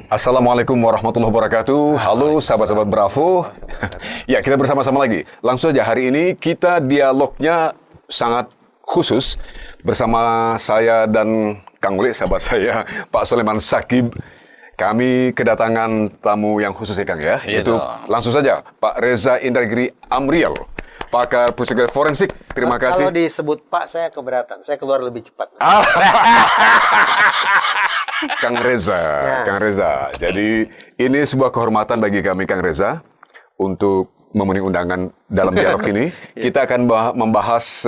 Assalamualaikum warahmatullahi wabarakatuh. Halo sahabat-sahabat Bravo. Ya, kita bersama-sama lagi. Langsung saja hari ini kita dialognya sangat khusus bersama saya dan Kang Uli, sahabat saya, Pak Sulaiman Shakib. Kami kedatangan tamu yang khusus ya Kang ya. Itu langsung saja Pak Reza Indragiri Amriel, pakar psikologi forensik. Terima kasih. Kalau disebut Pak, saya keberatan. Saya keluar lebih cepat. Kang Reza, Kang Reza. Jadi ini sebuah kehormatan bagi kami, Kang Reza, untuk memenuhi undangan dalam dialog ini. Kita akan membahas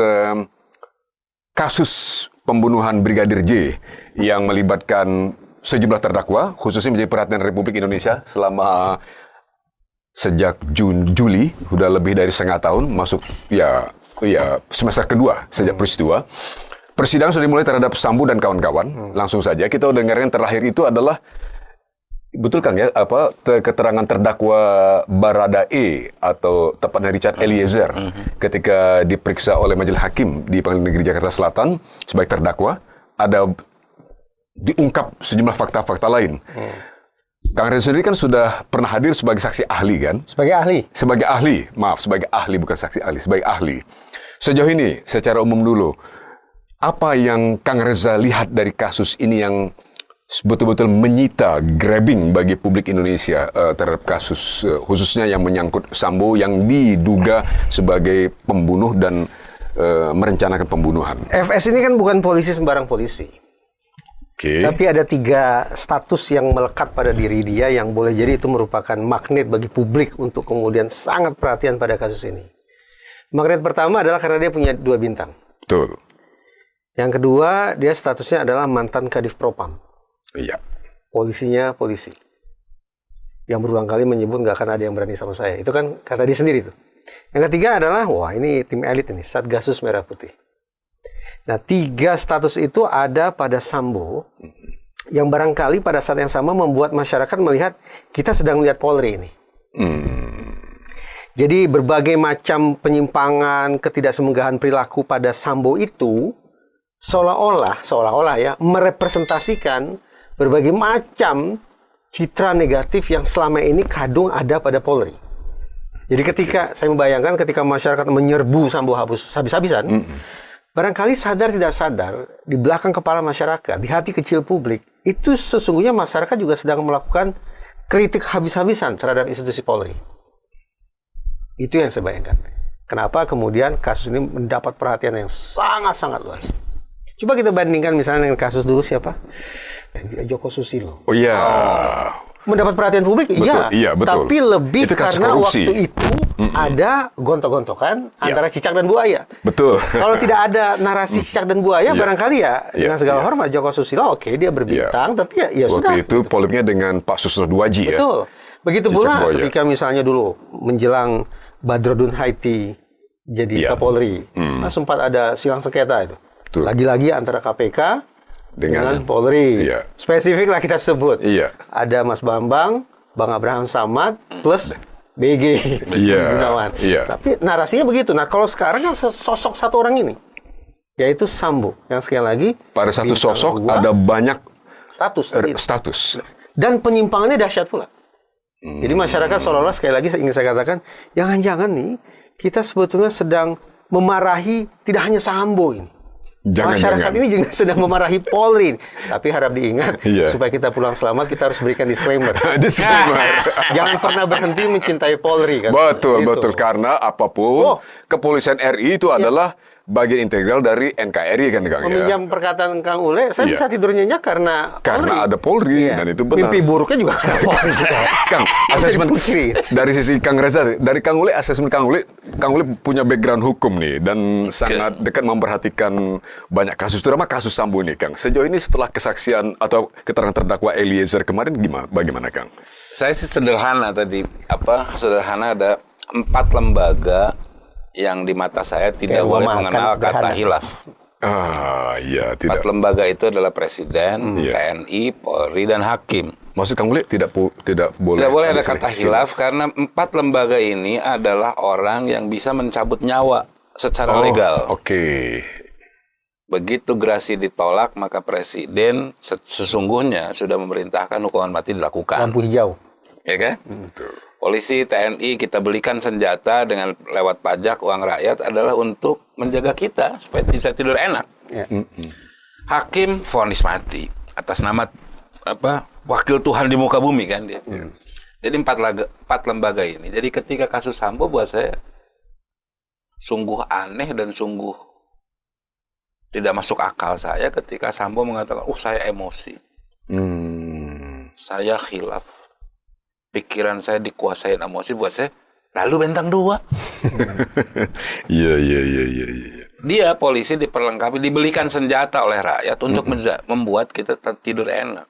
kasus pembunuhan Brigadir J yang melibatkan sejumlah terdakwa, khususnya menjadi perhatian Republik Indonesia selama sejak Juli, sudah lebih dari setengah tahun, masuk ya semester kedua sejak peristiwa. Persidangan sudah dimulai terhadap Sambo dan kawan-kawan. Langsung saja kita udah dengar yang terakhir itu adalah, betul Kang ya, keterangan terdakwa Baradae atau tepatnya Richard Eliezer ketika diperiksa oleh Majelis Hakim di Pengadilan Negeri Jakarta Selatan sebagai terdakwa, ada diungkap sejumlah fakta-fakta lain. Kang Reza sendiri kan sudah pernah hadir sebagai saksi ahli kan? Sebagai ahli? Sebagai ahli, maaf, sebagai ahli bukan saksi ahli, sebagai ahli. Sejauh ini, secara umum dulu, apa yang Kang Reza lihat dari kasus ini yang betul-betul menyita, grabbing bagi publik Indonesia terhadap kasus khususnya yang menyangkut Sambo yang diduga sebagai pembunuh dan merencanakan pembunuhan? FS ini kan bukan polisi sembarang polisi. Tapi ada 3 status yang melekat pada diri dia yang boleh jadi itu merupakan magnet bagi publik untuk kemudian sangat perhatian pada kasus ini. Magnet pertama adalah karena dia punya 2 bintang. Betul. Yang kedua, dia statusnya adalah mantan Kadif Propam. Iya. Polisinya polisi. Yang berulang kali menyebut nggak akan ada yang berani sama saya. Itu kan kata dia sendiri tuh. Yang ketiga adalah, wah ini tim elit ini, Satgasus Merah Putih. Nah, 3 status itu ada pada Sambo yang barangkali pada saat yang sama membuat masyarakat melihat kita sedang melihat Polri ini. Jadi berbagai macam penyimpangan, ketidaksenggahan perilaku pada Sambo itu seolah-olah ya merepresentasikan berbagai macam citra negatif yang selama ini kadung ada pada Polri. Jadi ketika saya membayangkan ketika masyarakat menyerbu Sambo habis-habisan, barangkali sadar tidak sadar di belakang kepala masyarakat, di hati kecil publik, itu sesungguhnya masyarakat juga sedang melakukan kritik habis-habisan terhadap institusi Polri. Itu yang saya bayangkan. Kenapa kemudian kasus ini mendapat perhatian yang sangat-sangat luas. Coba kita bandingkan misalnya dengan kasus dulu siapa? Joko Susilo. Oh iya. Mendapat perhatian publik, iya, betul. Tapi lebih itu karena korupsi. Waktu itu ada gontok-gontokan antara cicak dan buaya. Betul. Kalau tidak ada narasi cicak dan buaya, barangkali dengan segala hormat Joko Susilo, oke, dia berbintang, tapi ya sudah. Waktu itu polemiknya dengan Pak Susilo Duaji ya. Betul. Begitu pula ketika misalnya dulu menjelang Badrodun Haiti jadi Kapolri, sempat ada silang sengketa itu. Lagi-lagi antara KPK dengan Polri. Spesifik lah kita sebut. Ada Mas Bambang, Bang Abraham Samad, plus BG Gunawan. Tapi narasinya begitu. Nah, kalau sekarang kan sosok satu orang ini, yaitu Sambo. Yang sekali lagi, pada satu sosok ada banyak status. Dan penyimpangannya dahsyat pula. Jadi masyarakat seolah-olah sekali lagi ingin saya katakan, jangan-jangan nih kita sebetulnya sedang memarahi tidak hanya Sambo ini. Masyarakat ini juga sedang memarahi Polri. Tapi harap diingat, supaya kita pulang selamat, kita harus berikan disclaimer. Jangan pernah berhenti mencintai Polri. Kan? Betul. Karena apapun, kepolisian RI itu adalah bagian integral dari NKRI kan Kang. Meminjam perkataan Kang Ule, saya bisa tidur nyenyak karena ada Polri. Dan itu benar. Mimpi buruknya juga karena Polri juga. Kang, asesmen dari sisi Kang Reza, dari Kang Ule, asesmen Kang Ule punya background hukum nih dan sangat dekat memperhatikan banyak kasus, terutama kasus Sambo ini Kang. Sejauh ini setelah kesaksian atau keterangan terdakwa Eliezer kemarin bagaimana Kang? Saya sih sederhana tadi, sederhana ada 4 lembaga yang di mata saya tidak boleh mengenal kata hilaf. Tidak. 4 lembaga itu adalah Presiden, TNI, Polri, dan Hakim. Maksud Kang Uli tidak boleh. Tidak boleh ada kata hilaf karena 4 lembaga ini adalah orang yang bisa mencabut nyawa secara legal. begitu gerasi ditolak, maka presiden sesungguhnya sudah memerintahkan hukuman mati dilakukan. Lampu hijau. Ya kan? Polisi, TNI kita belikan senjata dengan lewat pajak uang rakyat adalah untuk menjaga kita supaya bisa tidur enak. Ya. Hakim vonis mati atas nama wakil Tuhan di muka bumi kan dia. Jadi empat lembaga ini. Jadi ketika kasus Sambo buat saya sungguh aneh dan sungguh tidak masuk akal saya ketika Sambo mengatakan, saya emosi, saya khilaf, pikiran saya dikuasai emosi. Buat saya, lalu bintang 2. Iya. Dia polisi diperlengkapi, dibelikan senjata oleh rakyat untuk membuat kita tidur enak.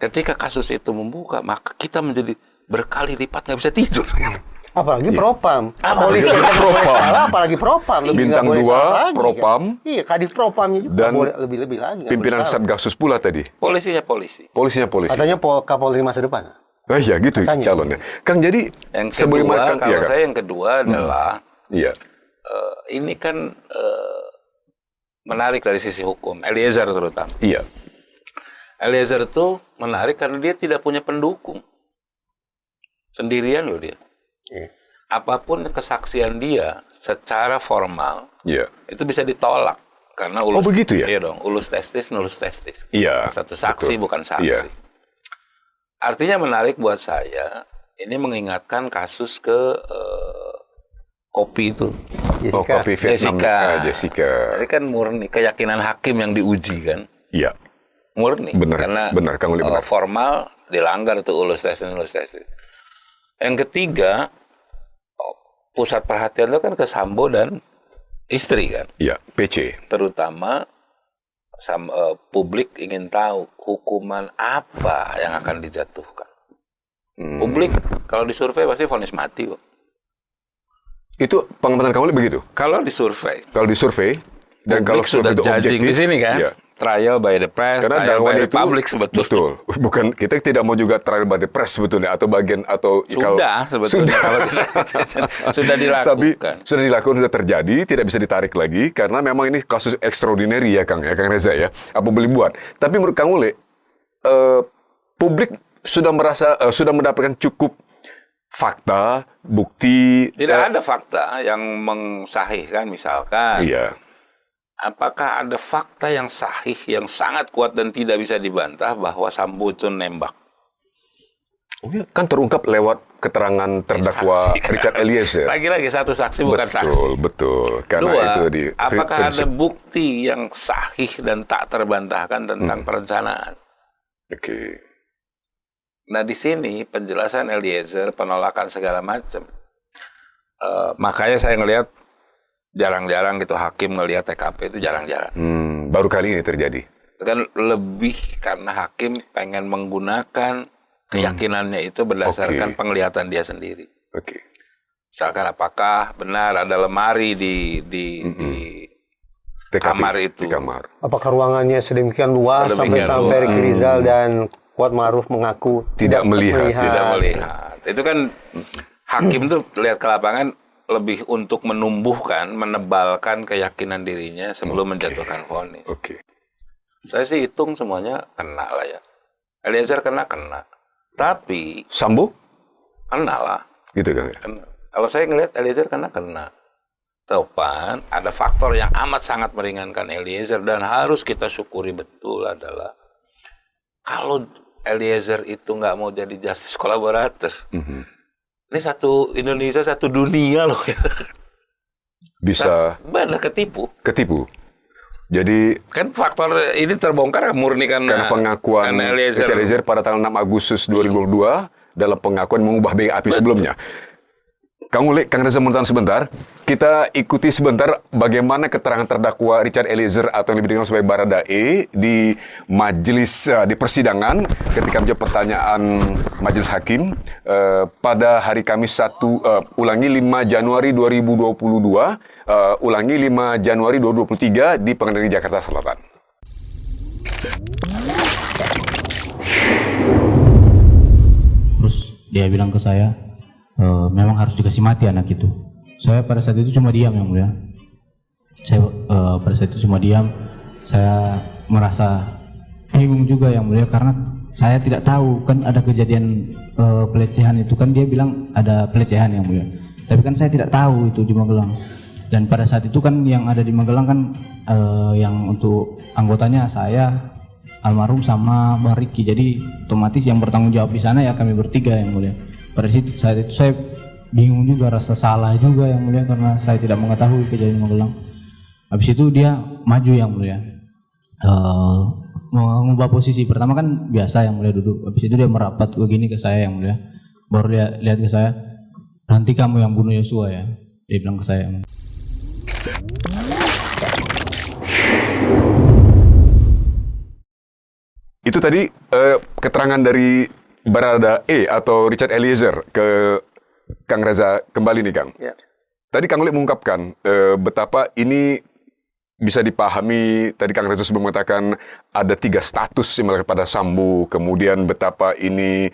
Ketika kasus itu membuka, maka kita menjadi berkali lipat nggak bisa tidur. Apalagi propam. Polisi Polisi yang propam. salah, apalagi propam. Lebih Bintang nggak boleh 2, salah lagi, propam. Kan? Iya, kadif propamnya juga Dan boleh lebih-lebih lagi. nggak Pimpinan boleh salah. Satgasus pula tadi. Polisinya polisi. Polisinya polisi. Katanya Kapolri masa depan. Iya gitu Katanya. calonnya. Kang, jadi Yang sebagaimana kedua, Kang, kalau Kang? saya yang kedua adalah Iya. ini kan menarik dari sisi hukum. Eliezer terutama. Iya. Eliezer itu menarik karena dia tidak punya pendukung. Sendirian loh dia. Iya. Apapun kesaksian dia secara formal Iya. itu bisa ditolak karena ulus. begitu ya? Iya dong, ulus testis, nulus testis. Iya. Satu saksi betul. bukan saksi. Iya. Artinya menarik buat saya. Ini mengingatkan kasus ke kopi itu. Oh, Jessica. kopi Vietnam. Jessica. Jessica. Ini kan murni keyakinan hakim yang diuji kan. Iya. Murni. Benar, Karena benar, Kang Uli, benar. formal dilanggar tuh ulus testis. Yang ketiga, pusat perhatian itu kan ke Sambo dan istri kan. Iya, PC. Terutama publik ingin tahu hukuman apa yang akan dijatuhkan. Publik kalau disurvei pasti vonis mati kok. Itu pengamatan Kang Uli begitu? Kalau disurvei, Kalau disurvei dan kalau publik sudah survei itu judging objektif, di sini kan. iya. Trial by the press, Karena trial by dakwaan the itu public sebetulnya. betul. Bukan, kita tidak mau juga trial by the press sebetulnya atau bagian atau Sudah sebetulnya kalau sudah dilakukan. Tapi sudah dilakukan, sudah terjadi, tidak bisa ditarik lagi karena memang ini kasus extraordinary ya Kang Reza ya. Apa boleh buat? Tapi menurut Kang Uli, publik sudah merasa sudah mendapatkan cukup fakta, bukti. Tidak ada fakta yang mensahihkan misalkan. Iya. Apakah ada fakta yang sahih, yang sangat kuat dan tidak bisa dibantah bahwa Sambo itu nembak? Oh ya, kan terungkap lewat keterangan terdakwa Saksi, kan? Richard Eliezer. Lagi-lagi satu saksi bukan saksi. Betul. Karena Dua, itu di apakah ada prinsip. bukti yang sahih dan tak terbantahkan tentang perencanaan? Oke. Nah di sini penjelasan Eliezer, penolakan segala macam. Makanya saya ngelihat jarang-jarang gitu hakim ngelihat TKP itu jarang-jarang. Baru kali ini terjadi. Itu kan lebih karena hakim pengen menggunakan keyakinannya itu berdasarkan penglihatan dia sendiri. Oke. Misalkan apakah benar ada lemari di TKP, kamar itu. Di kamar. Apakah ruangannya sedemikian luas Sedemikian sampai luas. Ricky Rizal dan Kuat Ma'ruf mengaku Tidak melihat. Tidak melihat. Itu kan hakim tuh lihat ke lapangan lebih untuk menumbuhkan, menebalkan keyakinan dirinya sebelum menjatuhkan vonis. Oke. Saya sih hitung semuanya kena lah ya. Eliezer kena. Tapi Sambo? kena lah. Gitu kan ya? Kena. Kalau saya ngelihat Eliezer kena. Topan, ada faktor yang amat sangat meringankan Eliezer dan harus kita syukuri betul adalah kalau Eliezer itu nggak mau jadi justice collaborator, ini satu Indonesia, satu dunia loh. Bisa Benar ketipu. Jadi Kan faktor ini terbongkar murni karena pengakuan karena Richard Eliezer pada tanggal 6 Agustus 2022 dalam pengakuan mengubah BAP sebelumnya. Kang Uli, Kang Reza menonton sebentar. Kita ikuti sebentar bagaimana keterangan terdakwa Richard Eliezer atau yang lebih dikenal sebagai Baradae di majelis di persidangan ketika menjawab pertanyaan majelis hakim pada hari Kamis 5 Januari 2022, ulangi 5 Januari 2023 di Pengadilan Negeri Jakarta Selatan. Terus dia bilang ke saya, memang harus dikasih mati anak itu. Saya pada saat itu cuma diam, yang mulia. Saya pada saat itu cuma diam. Saya merasa bingung juga yang mulia karena saya tidak tahu kan ada kejadian pelecehan itu, kan dia bilang ada pelecehan yang mulia. Tapi kan saya tidak tahu itu di Magelang. Dan pada saat itu kan yang ada di Magelang kan yang untuk anggotanya saya, almarhum sama Bang Riki. Jadi otomatis yang bertanggung jawab di sana ya kami bertiga yang mulia. Pada saat itu saya bingung juga, rasa salah juga yang mulia karena saya tidak mengetahui kejadian Magelang. Habis itu dia maju yang mulia, mengubah posisi. Pertama kan biasa yang mulia duduk. Habis itu dia merapat begini ke saya yang mulia. Baru dia lihat ke saya, nanti kamu yang bunuh Yosua ya. Dia bilang ke saya. Itu tadi keterangan dari Barada E atau Richard Eliezer ke Kang Reza kembali nih Kang. Ya. Tadi Kang Uli mengungkapkan betapa ini bisa dipahami, tadi Kang Reza sebelum mengatakan ada 3 status yang melekat pada Sambo, kemudian betapa ini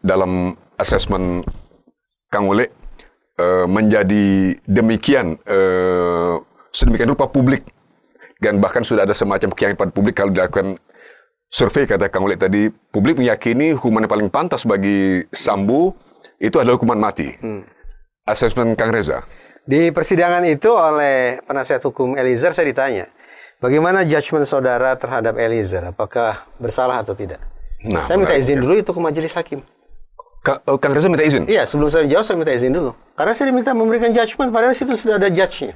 dalam asesmen Kang Uli menjadi demikian sedemikian rupa publik, dan bahkan sudah ada semacam keyakinan pada publik kalau dilakukan survei, kata Kang Uli tadi, publik meyakini hukuman yang paling pantas bagi Sambo itu adalah hukuman mati. Asesmen Kang Reza. Di persidangan itu oleh penasihat hukum Eliezer saya ditanya, bagaimana judgement saudara terhadap Eliezer? Apakah bersalah atau tidak? Nah, saya minta izin dulu itu ke majelis hakim. Kang Reza minta izin? Iya, sebelum saya jawab saya minta izin dulu. Karena saya diminta memberikan judgement, padahal situ sudah ada judge-nya.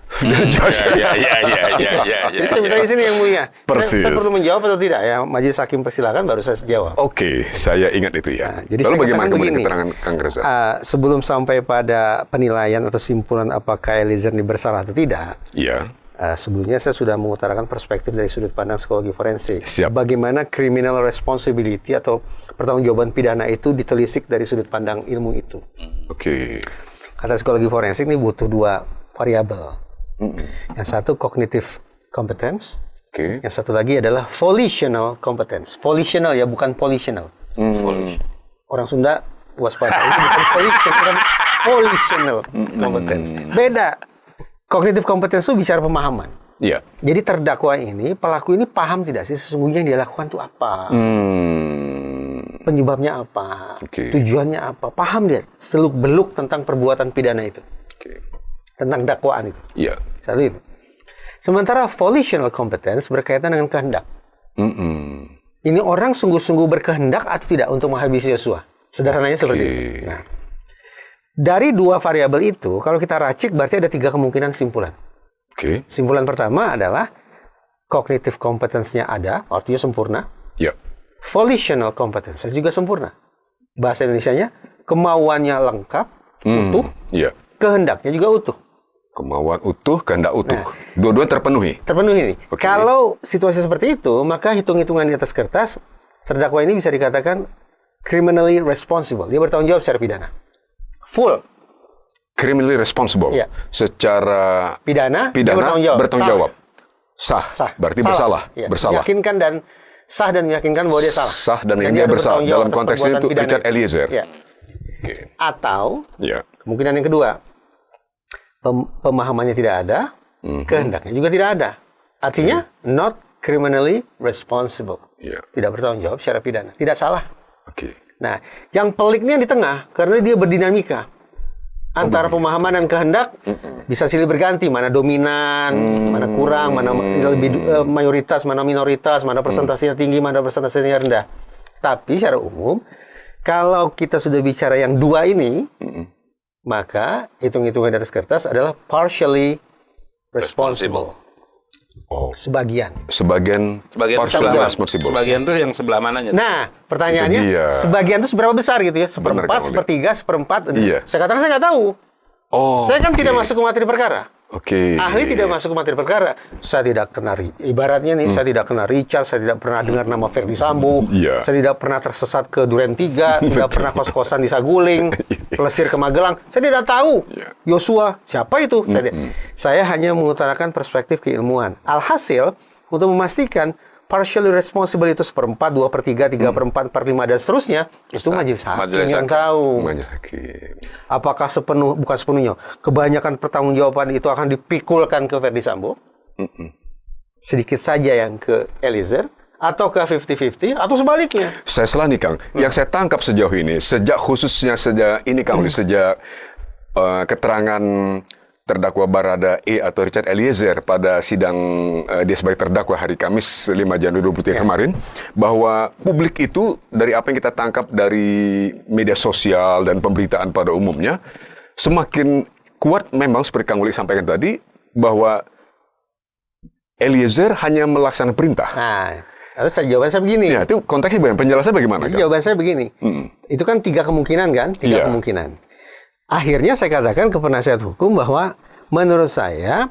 Jadi saya minta izin yang mulia. Persis. Saya perlu menjawab atau tidak? Ya, majelis hakim persilakan baru saya jawab. Oke, saya ingat itu ya. Nah, jadi lalu saya bagaimana katakan kemudian begini, keterangan Kang Reza? sebelum sampai pada penilaian atau simpulan apakah Eliezer ini bersalah atau tidak, Iya. sebelumnya saya sudah mengutarakan perspektif dari sudut pandang psikologi forensik. Siap. Bagaimana criminal responsibility atau pertanggungjawaban pidana itu ditelisik dari sudut pandang ilmu itu. Oke. Kata psikologi forensik ini butuh 2 variabel. Yang satu cognitive competence, Oke. yang satu lagi adalah volitional competence. Volitional ya, bukan politional. Orang Sunda waspada, itu bukan volitional competence. Beda. Cognitive competence itu bicara pemahaman. Iya. Jadi terdakwa ini, pelaku ini paham tidak sih sesungguhnya yang dia lakukan itu apa? Penyebabnya apa? Oke. Tujuannya apa? Paham dia seluk-beluk tentang perbuatan pidana itu. Oke. Tentang dakwaan itu. Iya. Satu itu. Sementara volitional competence berkaitan dengan kehendak. Ini orang sungguh-sungguh berkehendak atau tidak untuk menghabisi Yosua? Sederhananya seperti itu. Nah, dari 2 variabel itu, kalau kita racik berarti ada 3 kemungkinan simpulan. Oke. Simpulan pertama adalah cognitive competence-nya ada, artinya sempurna. Iya. Volitional competence juga sempurna. Bahasa Indonesianya, kemauannya lengkap, utuh, Iya. kehendaknya juga utuh. Kemauan utuh, kehendak utuh. Dua-dua terpenuhi. Terpenuhi ini. Oke. Kalau situasi seperti itu, maka hitung-hitungan di atas kertas, terdakwa ini bisa dikatakan criminally responsible. Dia bertanggung jawab secara pidana. Full. Criminally responsible. Iya. Secara Pidana dia bertanggung jawab. Sah. Sah. Berarti Salah. bersalah. Iya. Bersalah. Meyakinkan dan sah dan meyakinkan bahwa dia salah. Sah dan dia dia ada bersalah. bertanggung jawab Dalam atas konteks perbuatan itu pidana Richard itu. Eliezer. Iya. Oke. Atau Iya. kemungkinan yang kedua, pemahamannya tidak ada, kehendaknya juga tidak ada. Artinya not criminally responsible. Iya. Tidak bertanggung jawab secara pidana. Tidak salah. Oke. Nah, yang peliknya di tengah karena dia berdinamika. Antara pemahaman dan kehendak bisa silih berganti, mana dominan, mana kurang, mana lebih mayoritas, mana minoritas, mana persentasenya tinggi, mana persentasenya rendah. Tapi secara umum, kalau kita sudah bicara yang 2 ini, maka hitung-hitungan di atas kertas adalah partially responsible. Oh. Sebagian. Sebagian partially responsible. Sebagian tuh yang sebelah mananya? Nah, pertanyaannya, Itu dia. sebagian itu seberapa besar gitu ya? Benar, Seperempat, Kang Uli. sepertiga, seperempat. Iya. Saya katakan saya nggak tahu. Oh. Saya kan oke. tidak masuk ke materi perkara. Oke. Ahli tidak masuk ke materi perkara. Saya tidak kenal, ibaratnya nih, saya tidak kenal Richard, saya tidak pernah dengar nama Ferdi Sambo, Iya. saya tidak pernah tersesat ke Duren 3, tidak pernah kos-kosan di Saguling, pelesir ke Magelang. Saya tidak tahu Yosua, siapa itu? Saya hanya mengutarakan perspektif keilmuan. Alhasil, untuk memastikan partially responsible itu 1/4, 2/3, 3/4, 4/5 dan seterusnya, itu majelis hakim Majelis yang hakim. tahu. Majelis hakim. Apakah bukan sepenuhnya, kebanyakan pertanggungjawaban itu akan dipikulkan ke Verdi Sambo? Sedikit saja yang ke Eliezer, atau ke 50-50, atau sebaliknya? Saya salah nih Kang. Yang saya tangkap sejauh ini, sejak Kang, sejak keterangan terdakwa Barada E atau Richard Eliezer pada sidang dia sebagai terdakwa hari Kamis 5 Januari 2023 kemarin, bahwa publik itu dari apa yang kita tangkap dari media sosial dan pemberitaan pada umumnya, semakin kuat memang seperti Kang Uli sampaikan tadi, bahwa Eliezer hanya melaksanakan perintah. Nah, lalu jawaban saya begini. Ya, itu konteksnya bagaimana? Penjelasannya bagaimana? Jadi Kang? jawaban saya begini. Itu kan 3 kemungkinan kan? 3 Iya. kemungkinan. Akhirnya saya katakan ke penasihat hukum bahwa menurut saya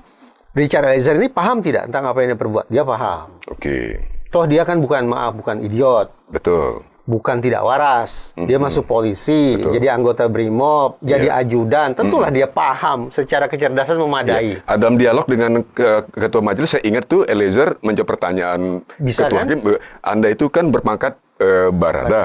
Richard Eliezer ini paham tidak tentang apa yang dia perbuat. Dia paham. Oke, Toh dia kan bukan idiot. betul. Bukan tidak waras. Dia masuk polisi, jadi anggota BRIMOB, jadi ajudan. Tentulah dia paham secara kecerdasan memadai. Dalam dialog dengan ketua majelis, saya ingat tuh Eliezer menjawab pertanyaan Bisa ketua kan? hakim, Anda itu kan berpangkat Barada. Barada.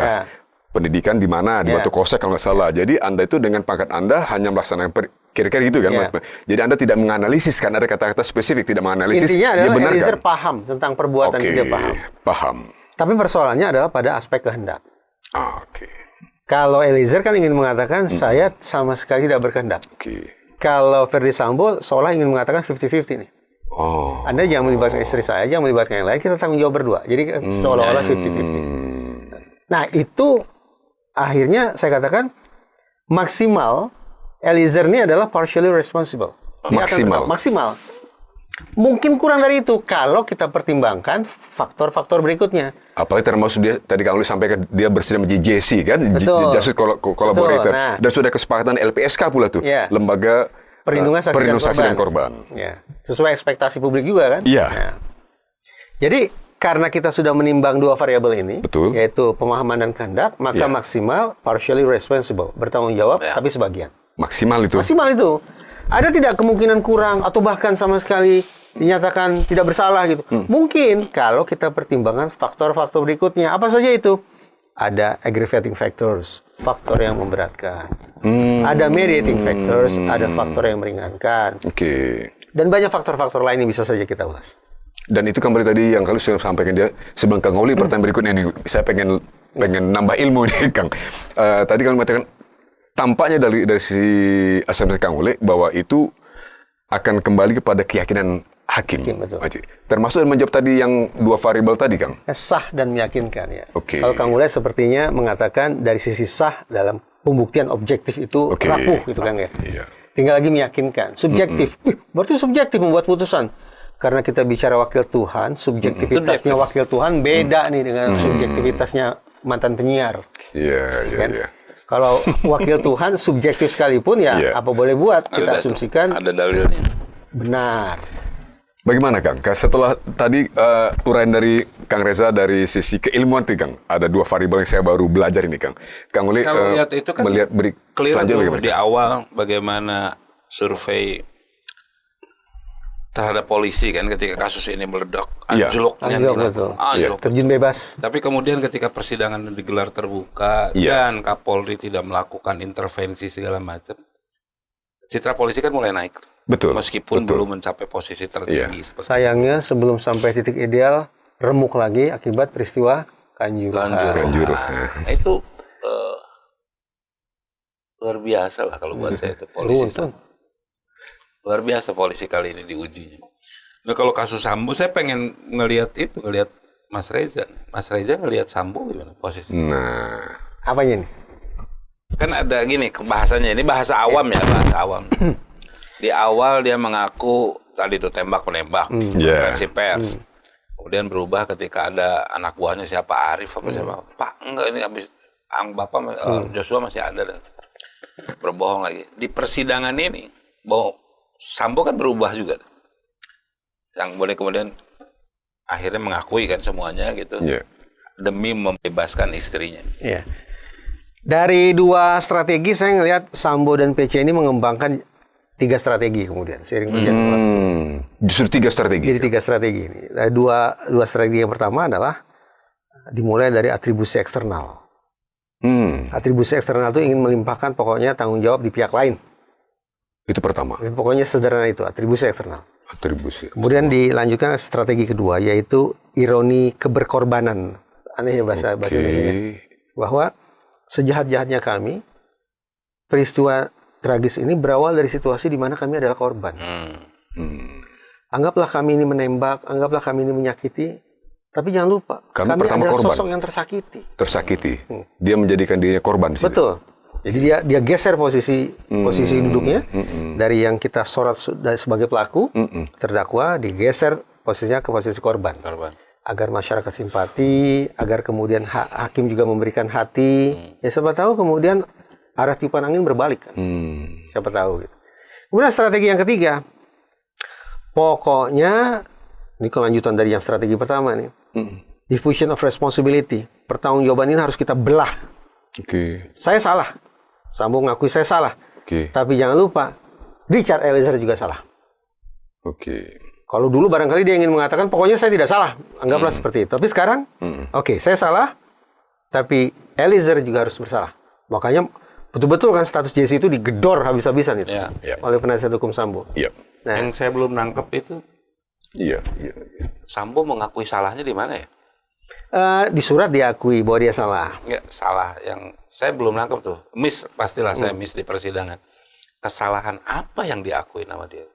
Pendidikan di mana? Di Ya. Batu Kosek kalau nggak salah. Jadi Anda itu dengan pangkat Anda hanya melaksanakan kira-kira gitu kan? Ya. Jadi Anda tidak menganalisis, kan ada kata-kata spesifik, tidak menganalisis. Intinya Dia adalah benar Eliezer kan? paham tentang perbuatan Oke, itu, dia paham. paham. Tapi persoalannya adalah pada aspek kehendak. Oke, Kalau Eliezer kan ingin mengatakan saya sama sekali tidak berkehendak. oke. Kalau Verdi Sambo seolah ingin mengatakan 50-50 nih. Oh, Anda jangan melibatkan istri saya, jangan melibatkan yang lain, kita tanggung jawab berdua. Jadi seolah-olah 50-50. Nah itu akhirnya saya katakan maksimal Eliezer ini adalah partially responsible. Dia akan Maksimal. bertanggung- maksimal. Mungkin kurang dari itu kalau kita pertimbangkan faktor-faktor berikutnya. apalagi termasuk dia tadi Kang Uli sampaikan dia bersedia menjadi JC kan, Betul. Justice Collaborator, Betul, nah. dan sudah kesepakatan LPSK pula tuh, Iya. lembaga Perlindungan saksi perlindungan dan korban. korban. Ya, sesuai ekspektasi publik juga kan? Iya. Nah, jadi karena kita sudah menimbang 2 variabel ini, Betul. yaitu pemahaman dan kehendak, maka Iya. maksimal partially responsible, bertanggung jawab tapi sebagian. Maksimal itu. Maksimal itu. Ada tidak kemungkinan kurang atau bahkan sama sekali dinyatakan tidak bersalah gitu? Mungkin kalau kita pertimbangkan faktor-faktor berikutnya. Apa saja itu? Ada aggravating factors, faktor yang memberatkan. Ada mediating factors, ada faktor yang meringankan. Oke. Dan banyak faktor-faktor lain yang bisa saja kita ulas. Dan itu kembali tadi yang kali saya sampaikan dia sebelum Kang Uli pertanyaan berikutnya nih, saya pengen nambah ilmu nih Kang. Tadi Kang mengatakan tampaknya dari sisi asumsi Kang Uli bahwa itu akan kembali kepada keyakinan hakim. Hakim, betul. Termasuk menjawab tadi yang 2 variabel tadi Kang. Sah dan meyakinkan ya. Oke. Kalau Kang Ulay sepertinya mengatakan dari sisi sah dalam pembuktian objektif itu Oke. rapuh gitu Kang ya. Iya. Tinggal lagi meyakinkan. Subjektif. Berarti subjektif membuat putusan. Karena kita bicara wakil Tuhan, subjektivitasnya wakil Tuhan beda nih dengan subjektivitasnya mantan penyiar. Iya, iya, Kan? iya. Kalau wakil Tuhan subjektif sekalipun ya Iya. apa boleh buat kita Ada asumsikan ada dalilnya. benar. Bagaimana Kang? Setelah tadi uraian dari Kang Reza dari sisi keilmuan nih Kang, ada 2 variabel yang saya baru belajar ini Kang. Kang Uli Kalau lihat itu kan melihat clear selanjutnya tuh bagaimana? di awal bagaimana survei terhadap polisi kan ketika kasus ini meledak. Iya. Anjloknya Anjlok, gila. betul. Anjlok. Terjun bebas. Tapi kemudian ketika persidangan digelar terbuka Iya. dan Kapolri tidak melakukan intervensi segala macam, citra polisi kan mulai naik. Betul. Meskipun betul. belum mencapai posisi tertinggi seperti Sayangnya sebelum sampai titik ideal remuk lagi akibat peristiwa Kanjuruhan. Kanjuruhan. Nah, itu luar biasa lah kalau buat saya itu polisi. Runtun. Luar biasa polisi kali ini diujinya. Nah kalau kasus Sambo saya pengen ngelihat Mas Reza. Mas Reza ngelihat Sambo gimana posisi? Nah, Apanya nih? Kan ada gini bahasanya, ini bahasa awam ya, bahasa awam. Di awal dia mengaku tadi itu tembak-menembak, Yeah. konferensi pers. Kemudian berubah ketika ada anak buahnya siapa Arif apa siapa. Pak, enggak ini habis Bapak Joshua masih ada dan berbohong lagi. Di persidangan ini, Sambo kan berubah juga. Yang boleh kemudian akhirnya mengakui kan semuanya gitu. iya. Demi membebaskan istrinya. Iya. Dari 2 strategi saya ngelihat Sambo dan PC ini mengembangkan 3 strategi kemudian seiring berjalan waktu. Justru 3 strategi. Jadi 3 strategi ini. Dua strategi yang pertama adalah dimulai dari atribusi eksternal. Atribusi eksternal itu ingin melimpahkan pokoknya tanggung jawab di pihak lain. Itu pertama. Pokoknya sederhana itu, atribusi eksternal. Atribusi. Kemudian dilanjutkan strategi kedua, yaitu ironi keberkorbanan. Aneh ya bahasa Indonesia. Bahwa sejahat-jahatnya kami, peristiwa tragis ini berawal dari situasi di mana kami adalah korban. Anggaplah kami ini menembak, anggaplah kami ini menyakiti, tapi jangan lupa, kami adalah korban. Sosok yang tersakiti. Dia menjadikan dirinya korban. Betul. Jadi dia geser posisi duduknya dari yang kita sorot sebagai pelaku, terdakwa, digeser posisinya ke posisi korban. Agar masyarakat simpati, agar kemudian hakim juga memberikan hati. Ya siapa tahu kemudian arah tiupan angin berbalik kan. Siapa tahu gitu. Kemudian strategi yang ketiga, pokoknya ini kelanjutan dari yang strategi pertama nih. Diffusion of responsibility. Pertanggungjawaban ini harus kita belah. Saya salah. Sambo ngakui saya salah. Tapi jangan lupa, Richard Eliezer juga salah. Kalau dulu barangkali dia ingin mengatakan pokoknya saya tidak salah. Anggaplah seperti itu. Tapi sekarang, saya salah. Tapi Eliezer juga harus bersalah. Makanya betul-betul kan status JC itu digedor habis-habisan itu oleh penasihat hukum Sambo. Nah, yang saya belum nangkep itu, Sambo mengakui salahnya di mana ya? Di surat diakui bahwa dia salah. Enggak, salah. Yang saya belum nangkep tuh. Pastilah saya miss di persidangan. Kesalahan apa yang diakui nama dia?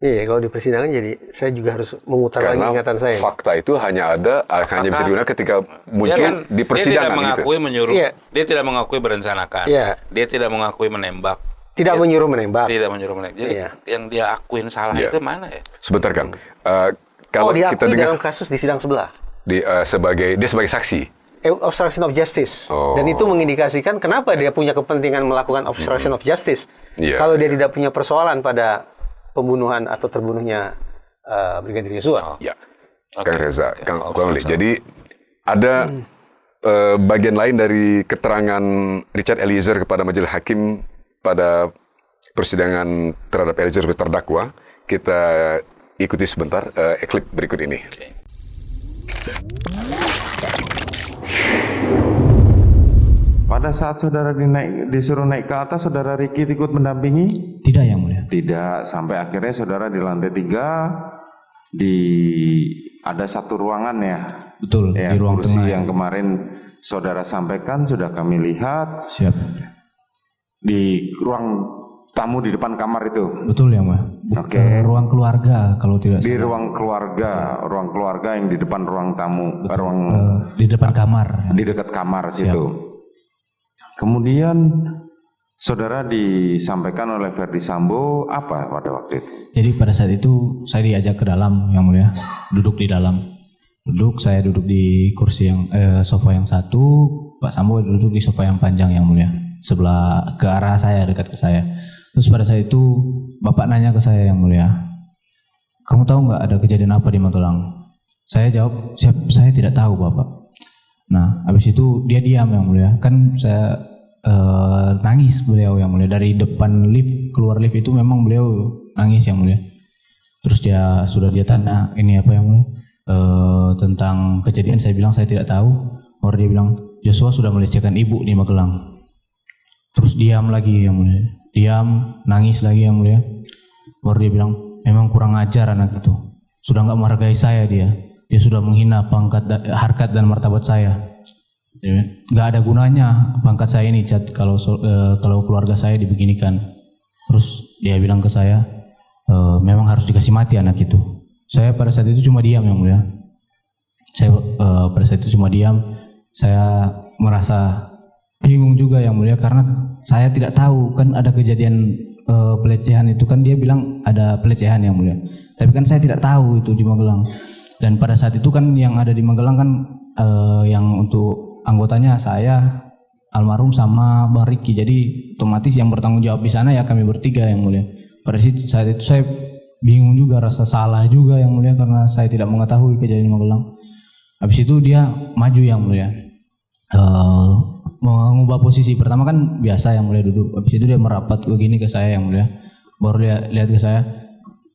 Iya, kalau di persidangan jadi saya juga harus memutar lagi ingatan saya. Fakta itu hanya bisa digunakan ketika muncul di persidangan. Dia tidak mengakui gitu. menyuruh. Dia tidak mengakui berencanakan. Dia tidak mengakui menembak. Tidak menyuruh menembak. Tidak menyuruh menembak. Jadi yang dia akuin salah itu mana ya? Sebentar Kang. Kalau dia kita akui dengar dalam kasus di sidang sebelah. Dia sebagai saksi. Obstruction of justice. Dan itu mengindikasikan kenapa dia punya kepentingan melakukan obstruction of justice. Kalau dia tidak punya persoalan pada pembunuhan atau terbunuhnya Brigadir Yosua. Kang Reza, Kang Uli. Jadi ada bagian lain dari keterangan Richard Eliezer kepada majelis hakim pada persidangan terhadap Eliezer sebagai terdakwa. Kita ikuti sebentar klip berikut ini. Pada saat saudara disuruh naik ke atas, saudara Riki ikut mendampingi? Tidak, Yang Mulia. Tidak, sampai akhirnya saudara di lantai 3 ada satu ruangan ya. Betul, ya, di ruang kursi tengah yang kemarin saudara sampaikan sudah kami lihat. Siap. Di ruang tamu di depan kamar itu. Betul ya, Mbak. Ruang keluarga kalau tidak di salah. ruang keluarga yang di depan ruang tamu, di depan kamar. Di dekat kamar situ. Kemudian saudara disampaikan oleh Verdi Sambo apa pada waktu itu? Jadi pada saat itu saya diajak ke dalam, Yang Mulia, duduk di dalam. Saya duduk di kursi yang sofa yang satu, Pak Sambo duduk di sofa yang panjang, Yang Mulia, sebelah ke arah saya, dekat ke saya. Terus pada saat itu Bapak nanya ke saya, Yang Mulia, kamu tahu nggak ada kejadian apa di Magelang? Saya jawab, saya tidak tahu Bapak. Nah, habis itu dia diam, Yang Mulia. Kan saya nangis beliau, Yang Mulia. Dari depan lift, keluar lift itu memang beliau nangis, Yang Mulia. Terus dia tanya, ini apa, Yang Mulia? Tentang kejadian. Saya bilang saya tidak tahu. Baru dia bilang, Joshua sudah melecehkan ibu di Magelang. Terus diam lagi, Yang Mulia. Diam, nangis lagi, Yang Mulia. Baru dia bilang, memang kurang ajar anak itu. Sudah nggak menghargai saya dia. Dia sudah menghina pangkat, harkat dan martabat saya. Nggak ada gunanya pangkat saya ini, Chat, kalau keluarga saya dibeginikan. Terus dia bilang ke saya, memang harus dikasih mati anak itu. Saya pada saat itu cuma diam, Yang Mulia. Pada saat itu cuma diam. Saya merasa bingung juga, Yang Mulia, karena saya tidak tahu kan ada kejadian pelecehan itu, kan dia bilang ada pelecehan, Yang Mulia. Tapi kan saya tidak tahu itu di Magelang. Dan pada saat itu kan yang ada di Magelang kan yang untuk anggotanya saya, almarhum sama Bang Riki. Jadi otomatis yang bertanggung jawab di sana ya kami bertiga, Yang Mulia. Pada saat itu saya bingung juga, rasa salah juga, Yang Mulia, karena saya tidak mengetahui kejadian di Magelang. Habis itu dia maju, Yang Mulia, mengubah posisi. Pertama kan biasa, Yang Mulia, duduk. Habis itu dia merapat begini ke saya, Yang Mulia. Baru dia lihat ke saya,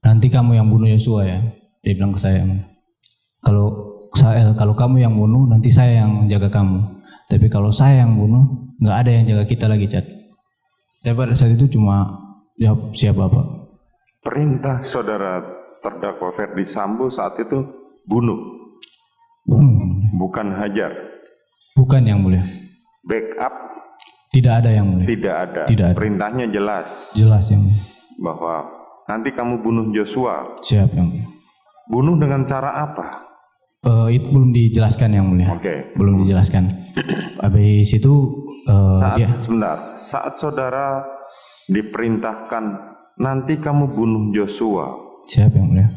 nanti kamu yang bunuh Yosua ya. Dia bilang ke saya, kalau kamu yang bunuh, nanti saya yang jaga kamu. Tapi kalau saya yang bunuh, nggak ada yang jaga kita lagi, Chat. Saya pada saat itu cuma jawab, siap Bapak. Perintah saudara terdakwa Ferdi Sambo saat itu bunuh, bukan hajar. Bukan yang mulia. Backup Tidak ada yang mulia. tidak ada. Tidak ada. Perintahnya jelas Jelas yang mulia. bahwa nanti kamu bunuh Joshua. Siap yang mulia. Bunuh dengan cara apa? Itu belum dijelaskan yang mulia. Oke. Belum dijelaskan. Habis itu Sebentar, saat saudara diperintahkan nanti kamu bunuh Joshua, siap yang mulia.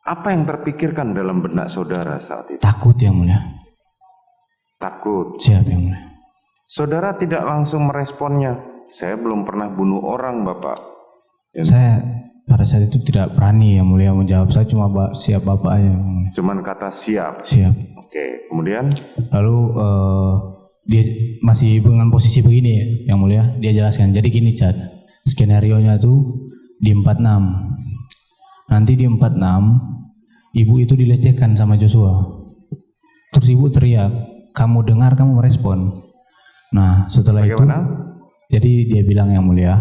apa yang terpikirkan dalam benak saudara saat itu? Takut yang mulia. Takut. Siap yang mulia. Saudara tidak langsung meresponnya. Saya belum pernah bunuh orang, Bapak. Saya pada saat itu tidak berani yang mulia menjawab. Saya cuma siap Bapak aja. Yang mulia. Cuman kata siap. Siap. Oke, kemudian Lalu dia masih dengan posisi begini ya, yang mulia. Dia jelaskan. Jadi gini, Chat. Skenario-nya tuh di 46. Nanti di 46 ibu itu dilecehkan sama Joshua. Terus ibu teriak, kamu dengar, kamu merespon. Nah, setelah bagaimana? itu jadi dia bilang yang mulia,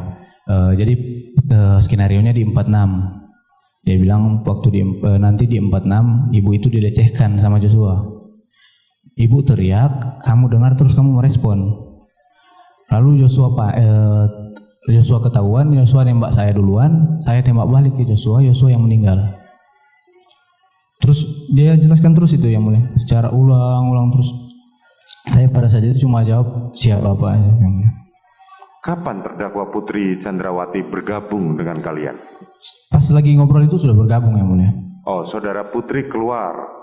jadi skenario-nya di 46. Dia bilang waktu nanti di 46 ibu itu dilecehkan sama Joshua. Ibu teriak, kamu dengar terus kamu merespon. Lalu Joshua ketahuan, Joshua nembak saya duluan, saya tembak balik ke Joshua yang meninggal. Terus dia jelaskan terus itu yang mulia, secara ulang-ulang terus. Saya pada saat itu cuma jawab siap Bapak yang mulia. Kapan terdakwa Putri Chandrawati bergabung dengan kalian? Pas lagi ngobrol itu sudah bergabung yang mulia. Oh, saudara Putri keluar.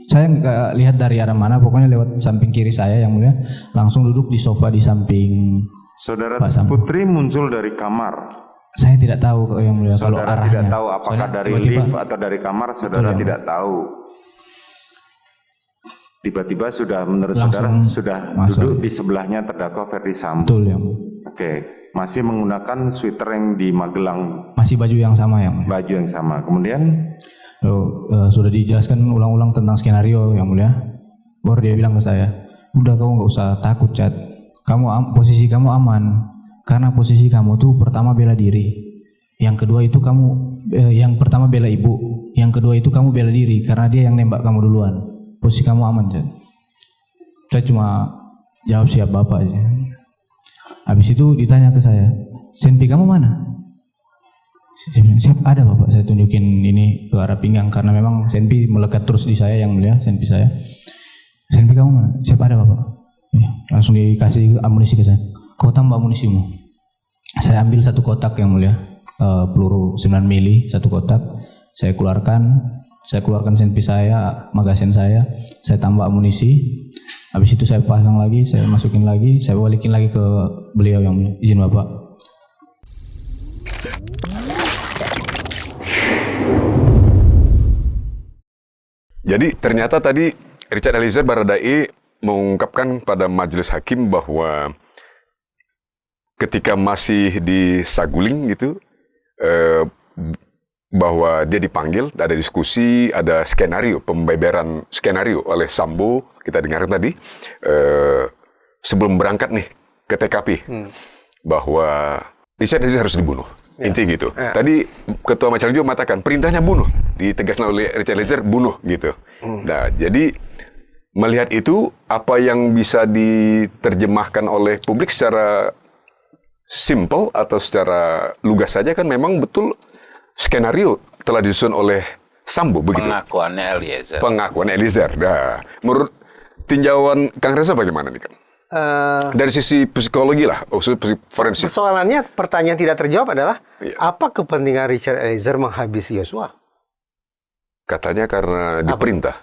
Saya nggak lihat dari arah mana, pokoknya lewat samping kiri saya yang mulia, langsung duduk di sofa di samping. Saudara Pak Sambo. Putri muncul dari kamar. Saya tidak tahu yang mulia kalau Saudara arahnya. tidak tahu apakah Soalnya dari tiba-tiba- lift atau dari kamar, saudara Betul, tidak tahu. Tiba-tiba sudah menurut Langsung saudara sudah masuk. duduk di sebelahnya terdakwa Ferdi Sambo. Betul yang Oke, masih menggunakan sweater yang di Magelang, masih baju yang sama yang mulia. baju yang sama. Kemudian Lalu, sudah dijelaskan ulang-ulang tentang skenario yang mulia. Baru dia bilang ke saya, udah kamu nggak usah takut, Chat. Posisi kamu aman, karena posisi kamu tuh pertama bela diri, yang kedua itu yang pertama bela ibu, yang kedua itu kamu bela diri karena dia yang nembak kamu duluan. Posisi kamu aman, Chat. Saya cuma jawab siap Bapak aja. Habis itu ditanya ke saya, senpi kamu mana? Saya bilang, siap ada Bapak. Saya tunjukin ini ke arah pinggang karena memang senpi melekat terus di saya yang mulia, senpi saya. Senpi kamu mana? Siap ada Bapak. Ya, langsung dikasih amunisi ke saya. Kau tambah amunisimu. Saya ambil satu kotak yang mulia, peluru 9 mili, satu kotak. Saya keluarkan senpi saya, magasin saya tambah amunisi. Habis itu saya pasang lagi, saya masukin lagi, saya balikin lagi ke beliau yang mulia. Izin Bapak. Jadi ternyata tadi Richard Eliezer Baradae mengungkapkan pada majelis hakim bahwa ketika masih di Saguling gitu, bahwa dia dipanggil, ada diskusi, ada skenario, pembeberan skenario oleh Sambo, kita dengar tadi, sebelum berangkat nih ke TKP, bahwa Richard Eliezer harus dibunuh. Intinya gitu. Tadi Ketua Majelis juga mengatakan perintahnya bunuh, ditegaskan oleh Richard Eliezer bunuh gitu. Nah, jadi melihat itu apa yang bisa diterjemahkan oleh publik secara simple atau secara lugas saja kan memang betul skenario telah disusun oleh Sambo begitu. Pengakuannya Eliezer. Pengakuan Eliezer. Nah, menurut tinjauan Kang Reza bagaimana nih Kang? Dari sisi psikologi lah, forensik. Persoalannya, pertanyaan tidak terjawab adalah Iya. apa kepentingan Richard Eliezer menghabisi Yosua? Katanya karena diperintah.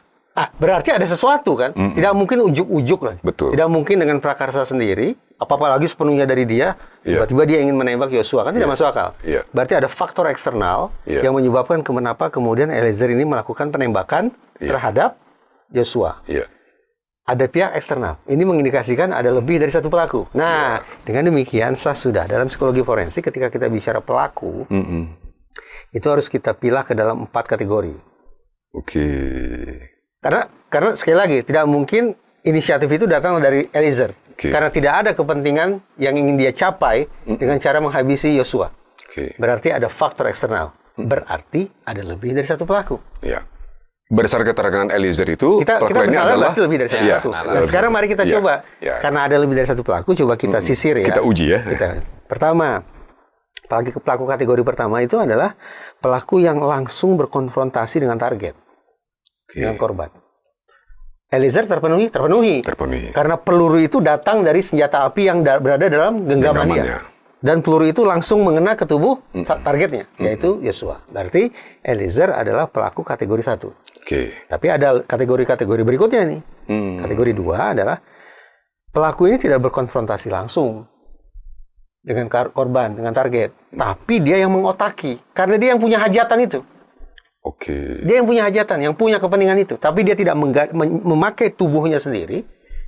Berarti ada sesuatu kan? Tidak mungkin ujuk-ujuk kan? Betul. Tidak mungkin dengan prakarsa sendiri, apalagi sepenuhnya dari dia, Iya. tiba-tiba dia ingin menembak Yosua, kan tidak masuk akal. Iya. Berarti ada faktor eksternal Iya. yang menyebabkan kenapa kemudian Eliezer ini melakukan penembakan terhadap Yosua. Iya. Ada pihak eksternal. Ini mengindikasikan ada lebih dari satu pelaku. Nah, dengan demikian sah sudah dalam psikologi forensik ketika kita bicara pelaku, itu harus kita pilah ke dalam 4 kategori. Oke. Karena sekali lagi tidak mungkin inisiatif itu datang dari Eliezer. Oke. Karena tidak ada kepentingan yang ingin dia capai dengan cara menghabisi Yosua. Oke. Berarti ada faktor eksternal. Berarti ada lebih dari satu pelaku. Ya. Berdasarkan keterangan Eliezer itu, Kita pelaku lainnya bernalar adalah berarti lebih dari satu Iya, pelaku. lebih. Nah, sekarang mari kita Iya, coba. iya. Karena ada lebih dari satu pelaku, coba kita sisir ya. Kita uji ya. Pertama, pelaku kategori pertama itu adalah pelaku yang langsung berkonfrontasi dengan target, dengan korban. Eliezer terpenuhi? Terpenuhi. Karena peluru itu datang dari senjata api yang berada dalam genggaman dia. Genggamannya. Dan peluru itu langsung mengena ke tubuh targetnya, yaitu Yosua. Berarti Eliezer adalah pelaku kategori 1. Oke. Tapi ada kategori-kategori berikutnya nih. Kategori 2 adalah pelaku ini tidak berkonfrontasi langsung dengan korban, dengan target. Tapi dia yang mengotaki. Karena dia yang punya hajatan itu. Oke. Dia yang punya hajatan, yang punya kepentingan itu. Tapi dia tidak memakai tubuhnya sendiri.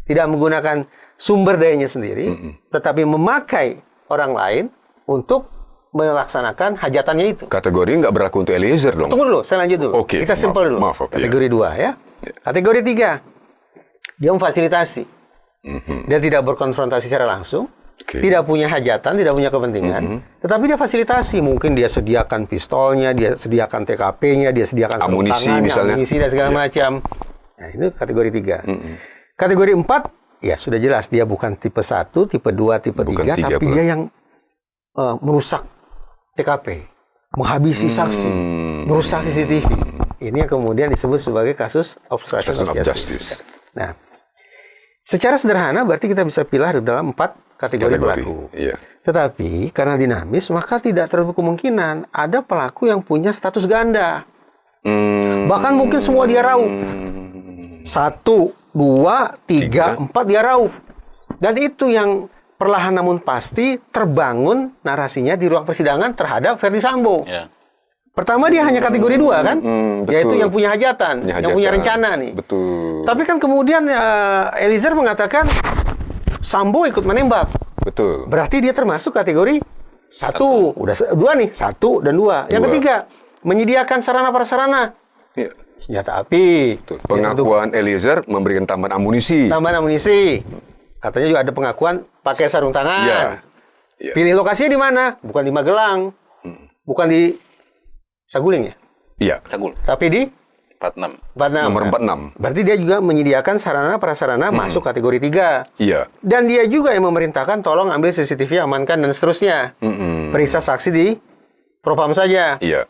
Tidak menggunakan sumber dayanya sendiri. Tetapi memakai orang lain untuk melaksanakan hajatannya itu. Kategori nggak berlaku untuk Eliezer dong? Tunggu dulu, saya lanjut dulu. Oke, Kita simpel dulu. maaf, Kategori 2 ya. Kategori 3, dia memfasilitasi. Dia tidak berkonfrontasi secara langsung, tidak punya hajatan, tidak punya kepentingan, tetapi dia fasilitasi. Mungkin dia sediakan pistolnya, dia sediakan TKP-nya, dia sediakan sarung Amunisi tangannya, misalnya. amunisi dan segala macam. Nah, itu kategori 3. Kategori 4, ya sudah jelas dia bukan tipe 1, tipe 2, tipe Bukan 3, tiga tapi pula. dia yang merusak TKP, menghabisi saksi, merusak CCTV. Ini yang kemudian disebut sebagai kasus obstruction of justice. Nah, secara sederhana berarti kita bisa pilah dalam 4 kategori pelaku. Iya. Tetapi karena dinamis, maka tidak terlalu kemungkinan ada pelaku yang punya status ganda. Bahkan mungkin semua dia raup. 1, 2, 3, 4 dia raup. Dan itu yang perlahan namun pasti terbangun narasinya di ruang persidangan terhadap Ferdy Sambo. Ya. Pertama dia hanya kategori 2 kan? betul. Yaitu yang punya hajatan, yang punya rencana nih. Betul. Tapi kan kemudian Eliezer mengatakan Sambo ikut menembak. Betul. Berarti dia termasuk kategori 1. Udah 2 nih, 1 dan 2. Yang ketiga, menyediakan sarana prasarana. Iya. Senjata api. Betul. Pengakuan Eliezer memberikan tambahan amunisi. Tambahan amunisi. Katanya juga ada pengakuan pakai sarung tangan. Iya. Iya. Pilih lokasinya di mana? Bukan di Magelang. Bukan di Saguling ya? Iya. Cagul. Tapi di 46. 46. Nomor kan? 46. Berarti dia juga menyediakan sarana prasarana masuk kategori 3. Iya. Dan dia juga yang memerintahkan tolong ambil CCTV, amankan dan seterusnya. Periksa saksi di propam saja. Iya.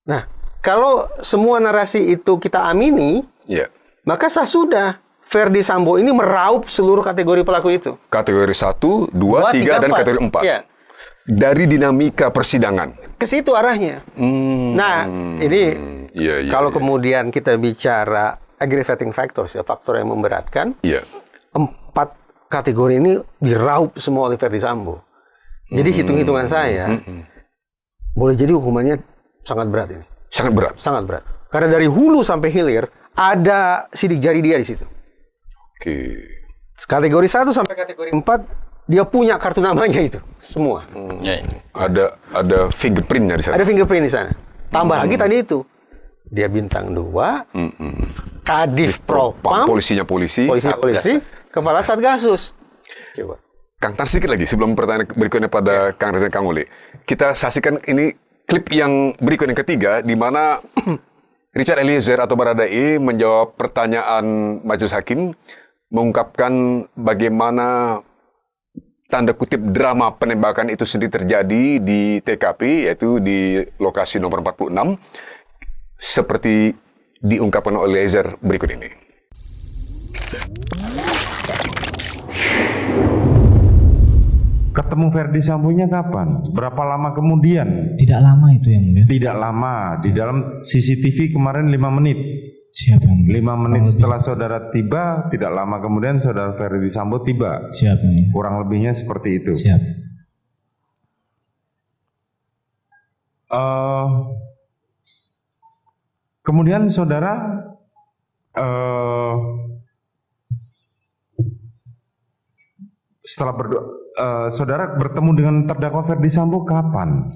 Nah, kalau semua narasi itu kita amini, Iya. maka sudah Ferdy Sambo ini meraup seluruh kategori pelaku itu. Kategori 1, 2, 3, dan 4. kategori 4. Iya. Dari dinamika persidangan. Ke situ arahnya. Nah, ini Iya, iya, kalau iya. kemudian kita bicara aggravating factors, ya, faktor yang memberatkan, Iya. 4 kategori ini diraup semua oleh Ferdy Sambo. Jadi hitung-hitungan saya, boleh jadi hukumannya sangat berat ini. Sangat berat. Sangat berat. Karena dari hulu sampai hilir, ada sidik jari dia di situ. Oke. Kategori 1 sampai kategori 4, dia punya kartu namanya itu. Semua. Ya, ya. Ada fingerprintnya di sana. Ada fingerprint di sana. Tambah lagi tadi itu. Dia bintang 2, Kadif Propam, Polisinya polisi. polisi, Kepala Satgasus. Coba. Kang Tan, sedikit lagi sebelum pertanyaan berikutnya pada Kang Reza dan Kang Uli. Kita saksikan ini klip yang berikut yang ketiga di mana Richard Eliezer atau Baradae menjawab pertanyaan majelis hakim, mengungkapkan bagaimana tanda kutip drama penembakan itu sendiri terjadi di TKP, yaitu di lokasi nomor 46, seperti diungkapkan oleh Eliezer berikut ini. Ketemu Ferdy Sambonya kapan? Berapa lama kemudian? Tidak lama itu yang mulia. Tidak lama. Di dalam CCTV kemarin 5 menit. Siap yang mulia. 5 menit setelah saudara tiba, tidak lama kemudian saudara Ferdy Sambo tiba. Siap yang mulia. Kurang lebihnya seperti itu. Siap. Kemudian saudara setelah saudara bertemu dengan terdakwa Ferdy Sambo kapan?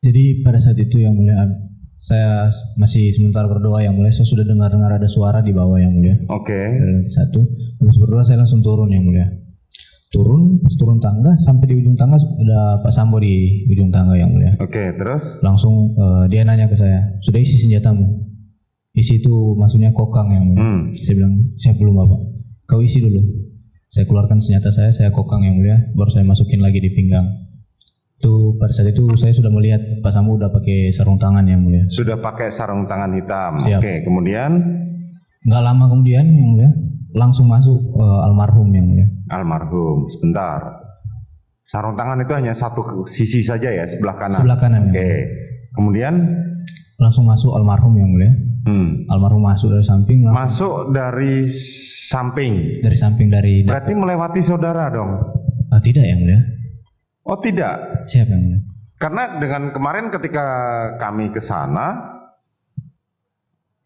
Jadi pada saat itu yang mulia, saya masih sebentar berdoa yang mulia, saya sudah dengar ada suara di bawah yang mulia. Oke. Satu, habis berdoa saya langsung turun yang mulia. Pas turun tangga, sampai di ujung tangga ada Pak Sambo di ujung tangga yang mulia. Oke, terus? Langsung dia nanya ke saya, sudah isi senjatamu? Isi itu maksudnya kokang yang mulia. Saya bilang, saya belum Bapak. Kau isi dulu. Saya keluarkan senjata saya kokang yang mulia, baru saya masukin lagi di pinggang. Itu pada saat itu saya sudah melihat Pak Sambo udah pakai sarung tangan yang mulia. Sudah pakai sarung tangan hitam. Siap. Oke, kemudian? Nggak lama kemudian yang mulia, langsung masuk almarhum yang mulia. Almarhum, sebentar. Sarung tangan itu hanya satu sisi saja ya, sebelah kanan? Sebelah kanan. Oke, kemudian? Langsung masuk almarhum yang mulia. Almarhum masuk dari samping. Masuk dari samping? Dari samping dari. Berarti melewati saudara dong? Tidak yang mulia. Oh tidak? Siap yang mulia. Karena dengan kemarin ketika kami ke sana,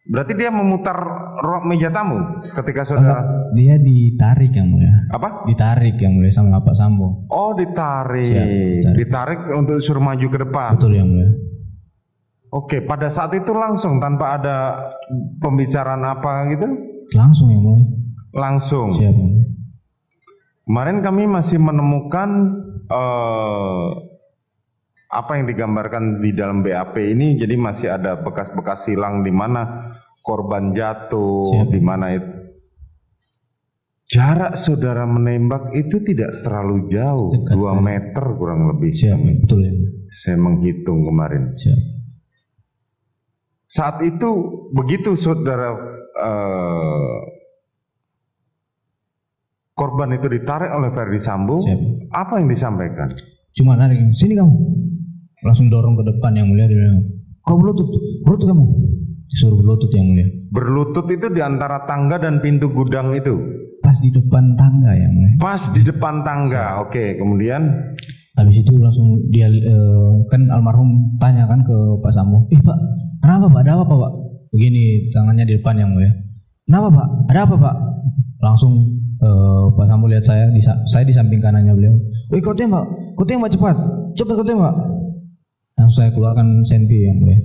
berarti dia memutar meja tamu ketika saudara. Dia ditarik yang mulia. Apa? Ditarik yang mulia sama Pak Sambo. Oh ditarik. Siap, ditarik untuk suruh maju ke depan. Betul yang mulia. Oke, pada saat itu langsung tanpa ada pembicaraan apa gitu? Langsung yang mulia. Langsung. Siap yang mulia. Kemarin kami masih menemukan apa yang digambarkan di dalam BAP ini, jadi masih ada bekas-bekas silang di mana korban jatuh. Siap. Di mana itu jarak saudara menembak itu tidak terlalu jauh. Dekat 2 meter kurang lebih. Siap, betul yang mulia. Saya menghitung kemarin. Siap. Saat itu begitu saudara korban itu ditarik oleh Ferdi Sambo, Siap. apa yang disampaikan? Cuma narik, sini kamu. Langsung dorong ke depan yang mulia, dia bilang, kau berlutut kamu. Disuruh berlutut yang mulia. Berlutut itu di antara tangga dan pintu gudang itu? Pas di depan tangga yang mulia. Pas di depan tangga. Oke, kemudian? Habis itu langsung dia kan almarhum tanya kan ke Pak Sambo, Pak, kenapa Pak? Ada apa Pak? Begini tangannya di depan yang mulia. Kenapa Pak? Ada apa Pak? Langsung Pak Sambo lihat saya di samping kanannya beliau. Woi kau tembak cepat kau tembak. Langsung saya keluarkan senpi yang mulia.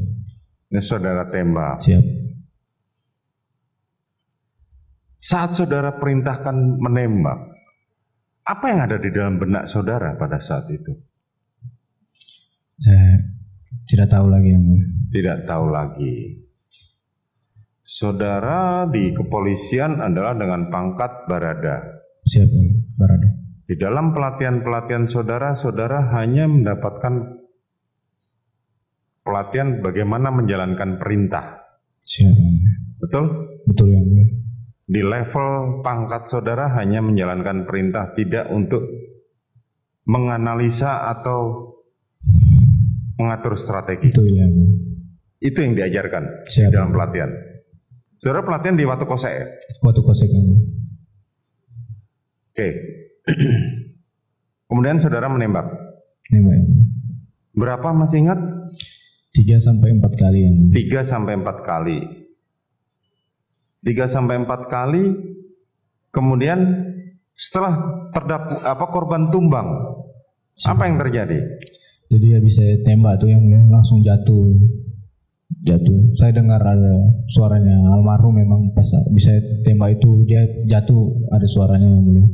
Ini saudara tembak. Siap. Saat saudara perintahkan menembak, apa yang ada di dalam benak saudara pada saat itu? Saya tidak tahu lagi yang mulia. Tidak tahu lagi. Saudara di kepolisian adalah dengan pangkat barada. Siap, barada. Di dalam pelatihan-pelatihan saudara, saudara hanya mendapatkan pelatihan bagaimana menjalankan perintah. Siap, yang mulia. Betul? Betul yang mulia. Di level pangkat saudara hanya menjalankan perintah, tidak untuk menganalisa atau mengatur strategi. Betul yang mulia. Itu yang diajarkan Siap. di dalam pelatihan. Saudara pelatihan di Watu Kosek ya? Watu Kosek yang mulia. Oke. Kemudian saudara menembak. Nembak yang mulia. Berapa masih ingat? 3-4 kali yang mulia. 3-4 kali. 3-4 kali. Kemudian setelah korban tumbang, apa yang terjadi? Jadi habis saya tembak tuh yang mulia, langsung jatuh. Saya dengar ada suaranya almarhum, memang pas bisa tembak itu dia jatuh ada suaranya yang mulia.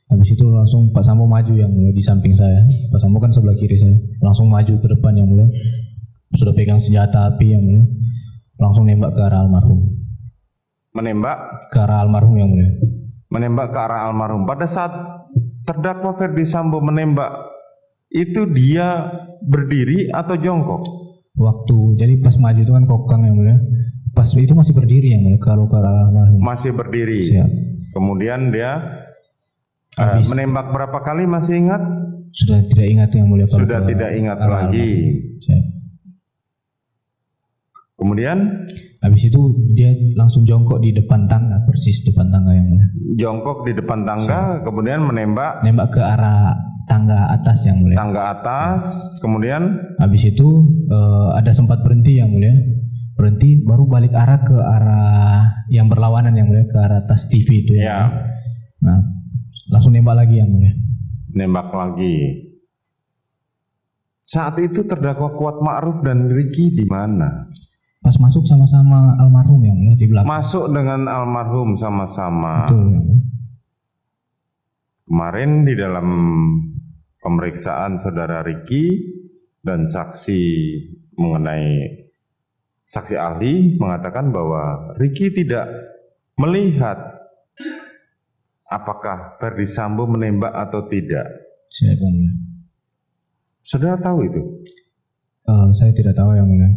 Habis itu langsung Pak Sambo maju yang mulia di samping saya. Pak Sambo kan sebelah kiri saya. Langsung maju ke depan yang mulia. Sudah pegang senjata api yang mulia. Langsung nembak ke arah almarhum. Menembak ke arah almarhum yang mulia. Menembak ke arah almarhum. Pada saat terdakwa Ferdi Sambo menembak, itu dia berdiri atau jongkok? Jadi pas maju itu kan kokang yang mulia. Pas itu masih berdiri yang mulia kalau ke arah almarhum. Masih berdiri. Siap. Kemudian dia menembak berapa kali masih ingat? Sudah tidak ingat yang mulia. Sudah tidak ingat lagi. Siap. Kemudian habis itu dia langsung jongkok di depan tangga, persis depan tangga yang mulia. Jongkok di depan tangga, kemudian nembak ke arah tangga atas yang mulia. Tangga atas, kemudian habis itu ada sempat berhenti yang mulia. Berhenti baru balik arah ke arah yang berlawanan yang mulia, ke arah atas TV itu ya. Nah, langsung nembak lagi yang mulia. Nembak lagi. Saat itu terdakwa Kuat Ma'ruf dan Ricky di mana? Pas masuk sama-sama almarhum yang mulia di belakang. Masuk dengan almarhum sama-sama. Betul yang mulia. Kemarin di dalam pemeriksaan saudara Ricky dan saksi mengenai saksi ahli mengatakan bahwa Ricky tidak melihat apakah Ferdi Sambo menembak atau tidak. Siap yang mulia. Saudara tahu itu? Saya tidak tahu yang mulia.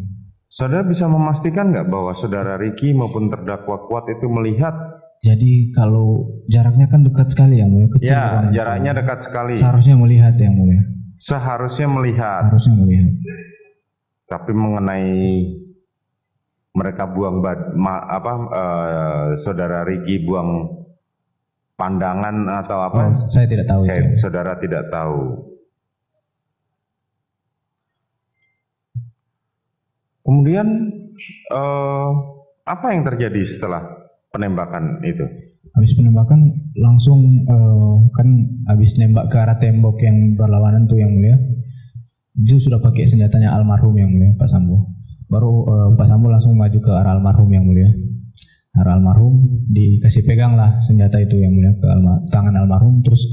Saudara bisa memastikan nggak bahwa saudara Ricky maupun terdakwa Kuat itu melihat? Jadi kalau jaraknya kan dekat sekali yang mulia, kecil. Ya, kan? jaraknya dekat sekali. Seharusnya melihat yang mulia. Seharusnya melihat. Harusnya melihat. Tapi mengenai mereka buang saudara Ricky buang pandangan atau apa? Oh, saya tidak tahu. Saudara tidak tahu. Kemudian apa yang terjadi setelah penembakan itu? Habis penembakan langsung kan habis nembak ke arah tembok yang berlawanan tuh yang mulia. Itu sudah pakai senjatanya almarhum yang mulia, Pak Sambo. Baru Pak Sambo langsung maju ke arah almarhum yang mulia. Arah almarhum dikasih pegang lah senjata itu yang mulia ke tangan almarhum, terus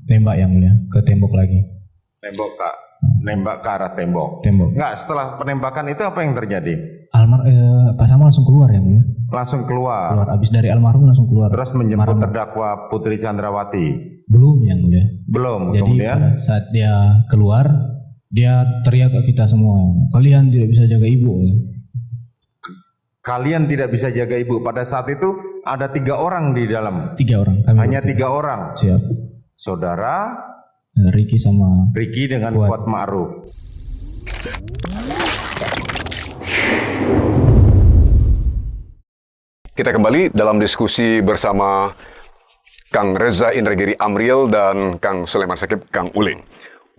nembak yang mulia ke tembok lagi. Nembak ke arah tembok. Enggak, setelah penembakan itu apa yang terjadi? Pak Sambo langsung keluar yang mulia. Langsung keluar. Habis dari almarhum langsung keluar. Terus menjemput terdakwa Putri Chandrawati. Belum yang mulia. Belum. Jadi kemudian saat dia keluar, dia teriak ke kita semua, kalian tidak bisa jaga ibu. Kalian tidak bisa jaga ibu. Pada saat itu ada 3 orang di dalam. 3 orang. Hanya 3 orang. Siap. Saudara Ricky sama Ricky dengan Kuat Ma'ruf. Kita kembali dalam diskusi bersama Kang Reza Indragiri Amriel dan Kang Sulaiman Shakib, Kang Uling.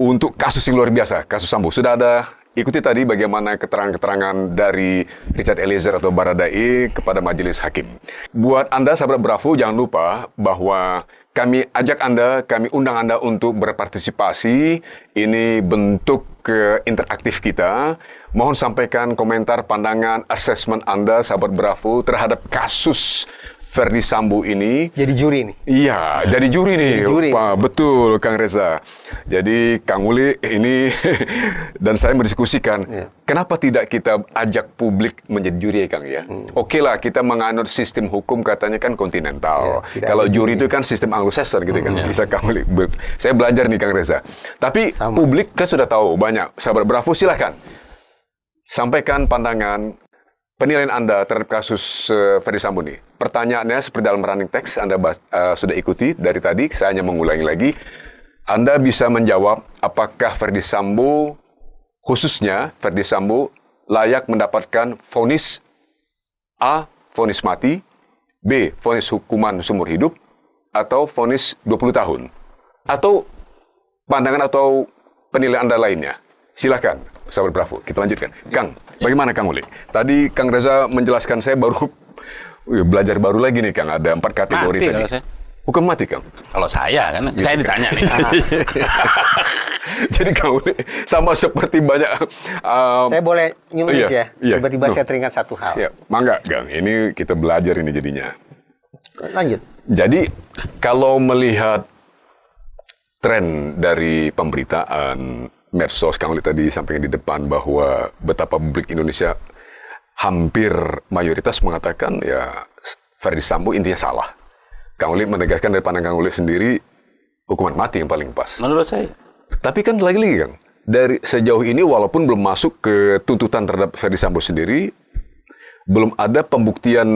Untuk kasus yang luar biasa, kasus Sambo, sudah ada ikuti tadi bagaimana keterangan-keterangan dari Richard Eliezer atau Baradae kepada majelis hakim. Buat Anda sahabat Bravo, jangan lupa bahwa kami ajak Anda, kami undang Anda untuk berpartisipasi. Ini bentuk interaktif kita. Mohon sampaikan komentar, pandangan, asesmen Anda, sahabat Bravo, terhadap kasus Ferdi Sambo ini. Jadi juri nih. Iya, jadi juri nih. Wah, betul, Kang Reza. Jadi, Kang Uli ini dan saya mendiskusikan, kenapa tidak kita ajak publik menjadi juri ya, Kang ya? Oke lah, kita menganut sistem hukum katanya kan kontinental. Kalau juri itu kan sistem Anglo-Saxon gitu kan. Bisa Kang Uli. Saya belajar nih, Kang Reza. Tapi publik kan sudah tahu banyak. Sahabat Bravo, silahkan. Sampaikan pandangan, penilaian Anda terhadap kasus Ferdi Sambo ini. Pertanyaannya seperti dalam running text Anda sudah ikuti dari tadi, saya hanya mengulangi lagi. Anda bisa menjawab apakah Ferdi Sambo, khususnya Ferdi Sambo, layak mendapatkan vonis A, vonis mati, B, vonis hukuman seumur hidup, atau vonis 20 tahun. Atau pandangan atau penilaian Anda lainnya. Silakan, sahabat Bravo. Kita lanjutkan. Kang, bagaimana Kang Uli? Tadi Kang Reza menjelaskan, saya baru belajar baru lagi nih Kang. Ada 4 kategori mati tadi. Hukum mati Kang? Kalau saya kan, saya ditanya nih. Jadi Kang Uli sama seperti banyak. Saya boleh nyulis ya? Iya. Tiba-tiba saya teringat satu hal. Siap. Mangga Kang, ini kita belajar ini jadinya. Lanjut. Jadi kalau melihat tren dari pemberitaan medsos, Kang Uli tadi sampaikan di depan bahwa betapa publik Indonesia hampir mayoritas mengatakan ya Ferdi Sambo intinya salah. Kang Uli menegaskan dari pandangan Kang Uli sendiri hukuman mati yang paling pas. Menurut saya. Tapi kan lagi-lagi Kang, dari sejauh ini walaupun belum masuk ke tuntutan terhadap Ferdi Sambo sendiri, belum ada pembuktian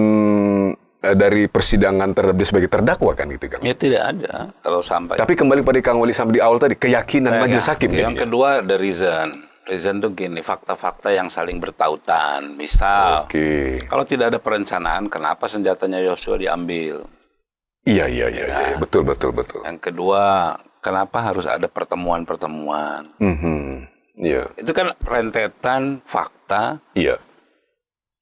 dari persidangan terhadap dia sebagai terdakwa kan gitu kan? Ya tidak ada kalau sampai. Tapi kembali pada Kang Uli sampai di awal tadi, keyakinan majelis hakim. Yang kedua ada reason. Reason tuh gini, fakta-fakta yang saling bertautan. Misal, kalau tidak ada perencanaan, kenapa senjatanya Yosua diambil? Iya, betul. Yang kedua, kenapa harus ada pertemuan-pertemuan? Iya. Itu kan rentetan fakta. Iya.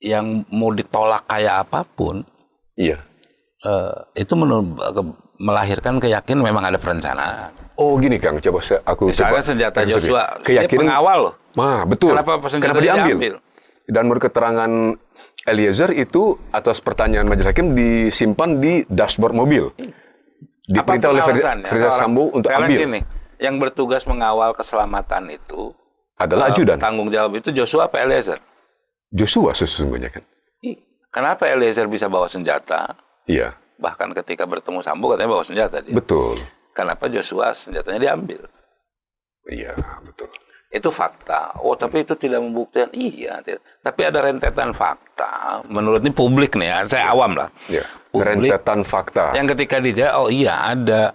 Yang mau ditolak kayak apapun. Iya. Itu melahirkan keyakinan memang ada perencanaan. Oh gini Kang, aku Misalnya coba. senjata Sorry. Joshua, dia Keyakinan pengawal loh. Betul. Kenapa senjata diambil? Dan menurut keterangan Eliezer itu atas pertanyaan majelis hakim disimpan di dashboard mobil. Diperintah oleh Ferdi Sambo untuk ambil. Gini, yang bertugas mengawal keselamatan itu Adalah ajudan. Tanggung jawab itu Joshua apa Eliezer? Joshua sesungguhnya kan. Kenapa Eliezer bisa bawa senjata? Iya, Bahkan ketika bertemu Sambo katanya bawa senjata dia. betul. Kenapa Joshua senjatanya diambil? Iya, betul. Itu fakta. Oh, tapi itu tidak membuktikan. Iya, tapi ada rentetan fakta. Menurut ini publik nih ya, saya awam lah. Iya. Publik Rentetan fakta. yang ketika dia, oh iya ada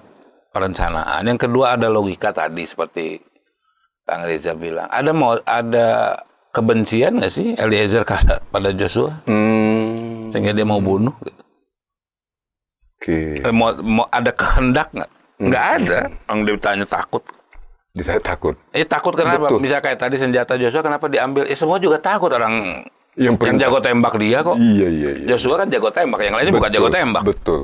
perencanaan. Yang kedua ada logika tadi seperti Kang Reza bilang. Ada kebencian nggak sih Eliezer pada Joshua sehingga dia mau bunuh? Gitu. Oke. Mau ada kehendak nggak? Nggak ada. Orang dia ditanya takut. Saya takut. Takut kenapa? Betul. Bisa kayak tadi senjata Joshua kenapa diambil? Semua juga takut orang yang perintah. jago tembak dia kok. Iya. Joshua kan jago tembak, yang lainnya bukan jago tembak. Betul.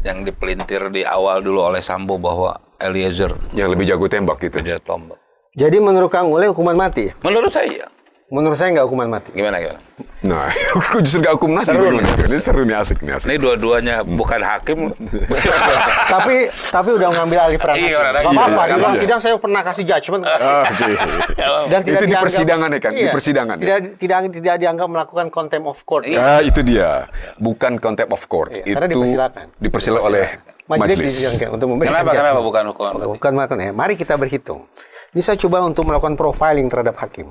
Yang dipelintir di awal dulu oleh Sambo bahwa Eliezer Yang lebih jago tembak gitu. dia tombak. Jadi menurut Kang Ule hukuman mati? Menurut saya. Menurut saya nggak hukuman mati. Gimana? Nah, aku justru gak hukum mati. Ini seru nih, asik. Ini dua-duanya bukan hakim. tapi udah ngambil alih peran. Iya, Gak apa-apa, di ruang sidang saya pernah kasih judgement. Oke. Dan tidak Itu di dianggap- persidangan ya, Kang? Di Iya, persidangan. Tidak dianggap melakukan contempt of court. Ya, itu dia. Bukan contempt of court. Iya, Itu karena dipersilakan. dipersilakan oleh Majelis majelis. disidangkan untuk memberikan Kenapa judgement. bukan hukuman? Bukan melakukan ya. Mari kita berhitung. Ini saya coba untuk melakukan profiling terhadap hakim.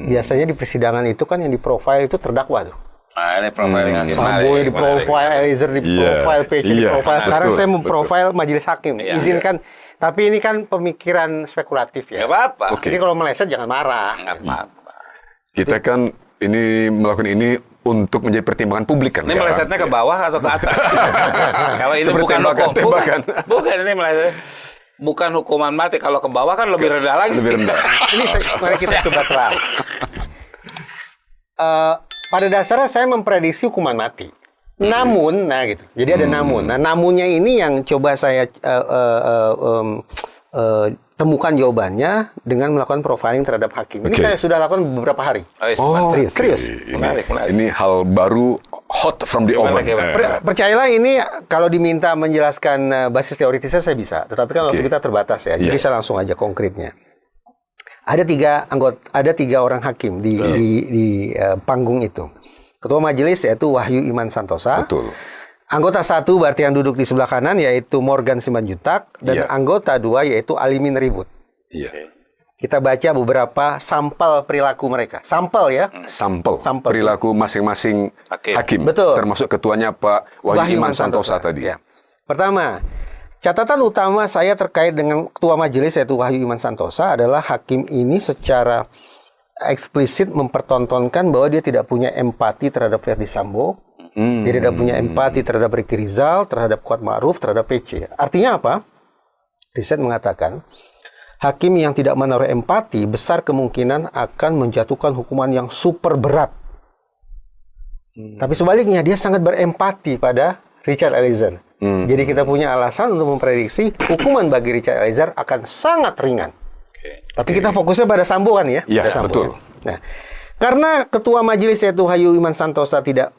Biasanya di persidangan itu kan yang diprofile itu terdakwa tuh. Nah, ini profiling hakim. Sambo di profile, Eliezer di profile, PC di Iya, profile. Sekarang betul, saya memprofile majelis hakim. Iya, Izinkan. Tapi ini kan pemikiran spekulatif ya. Nggak apa-apa. Jadi kalau meleset jangan marah. Nggak apa-apa. Kita kan ini melakukan ini untuk menjadi pertimbangan publik kan. Ini melesetnya ke bawah atau ke atas? Kalau ini Seperti bukan tembakan, hukum. tembakan. Bukan ini meleset. Bukan hukuman mati. Kalau ke bawah kan lebih rendah lagi. Lebih rendah. Mari kita coba terang. Pada dasarnya saya memprediksi hukuman mati. Namun, nah gitu. Jadi ada namun. Nah, namunnya ini yang coba saya temukan jawabannya dengan melakukan profiling terhadap hakim. Ini Oke. saya sudah lakukan beberapa hari. Serius. Menarik. Ini hal baru hot from the oven. Gimana? Percayalah ini kalau diminta menjelaskan basis teoritisnya saya bisa. Tetapi kan waktu kita terbatas ya. Jadi saya langsung aja konkretnya. Ada tiga orang hakim di panggung itu. Ketua majelis yaitu Wahyu Iman Santosa. Betul. Anggota 1 berarti yang duduk di sebelah kanan yaitu Morgan Simanjuntak dan anggota 2 yaitu Alimin Ribut. Iya. Kita baca beberapa sampel perilaku mereka. Sampel ya. Sampel Sampel. perilaku masing-masing hakim. Betul. Termasuk ketuanya Pak Wahyu Iman Santosa tadi. Ya. Pertama, catatan utama saya terkait dengan ketua majelis yaitu Wahyu Iman Santosa adalah hakim ini secara eksplisit mempertontonkan bahwa dia tidak punya empati terhadap Ferdi Sambo. Dia tidak punya empati terhadap Ricky Rizal, terhadap Kuat Ma'ruf, terhadap PC. Artinya apa? Riset mengatakan hakim yang tidak menaruh empati besar kemungkinan akan menjatuhkan hukuman yang super berat. Tapi sebaliknya dia sangat berempati pada Richard Eliezer. Jadi kita punya alasan untuk memprediksi hukuman bagi Richard Eliezer akan sangat ringan. Tapi kita fokusnya pada Sambo kan ya? Iya, Pada Sambo, betul. ya. Nah, karena ketua majelis yaitu Wahyu Iman Santosa tidak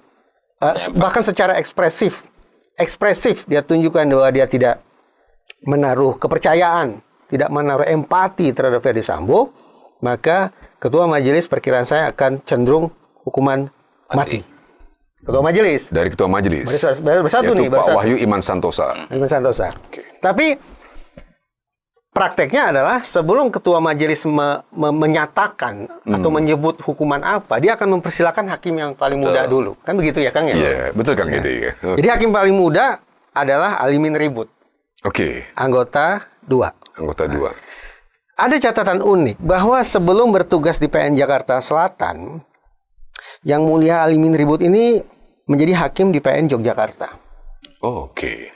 bahkan secara ekspresif dia tunjukkan bahwa dia tidak menaruh kepercayaan, tidak menaruh empati terhadap Ferdi Sambo, maka ketua majelis perkiraan saya akan cenderung hukuman mati. Ketua majelis. Dari ketua majelis. Bersatu yaitu nih, Pak bersatu. Wahyu Iman Santosa. Iman Santosa. Tapi prakteknya adalah sebelum ketua majelis menyatakan atau menyebut hukuman apa, dia akan mempersilakan hakim yang paling muda dulu. Kan begitu ya, Kang ya? Iya, betul Kang Edi. Jadi hakim paling muda adalah Alimin Ribut, Oke, anggota 2. anggota 2. Ada catatan unik bahwa sebelum bertugas di PN Jakarta Selatan, Yang Mulia Alimin Ribut ini menjadi hakim di PN Yogyakarta. Oh, oke.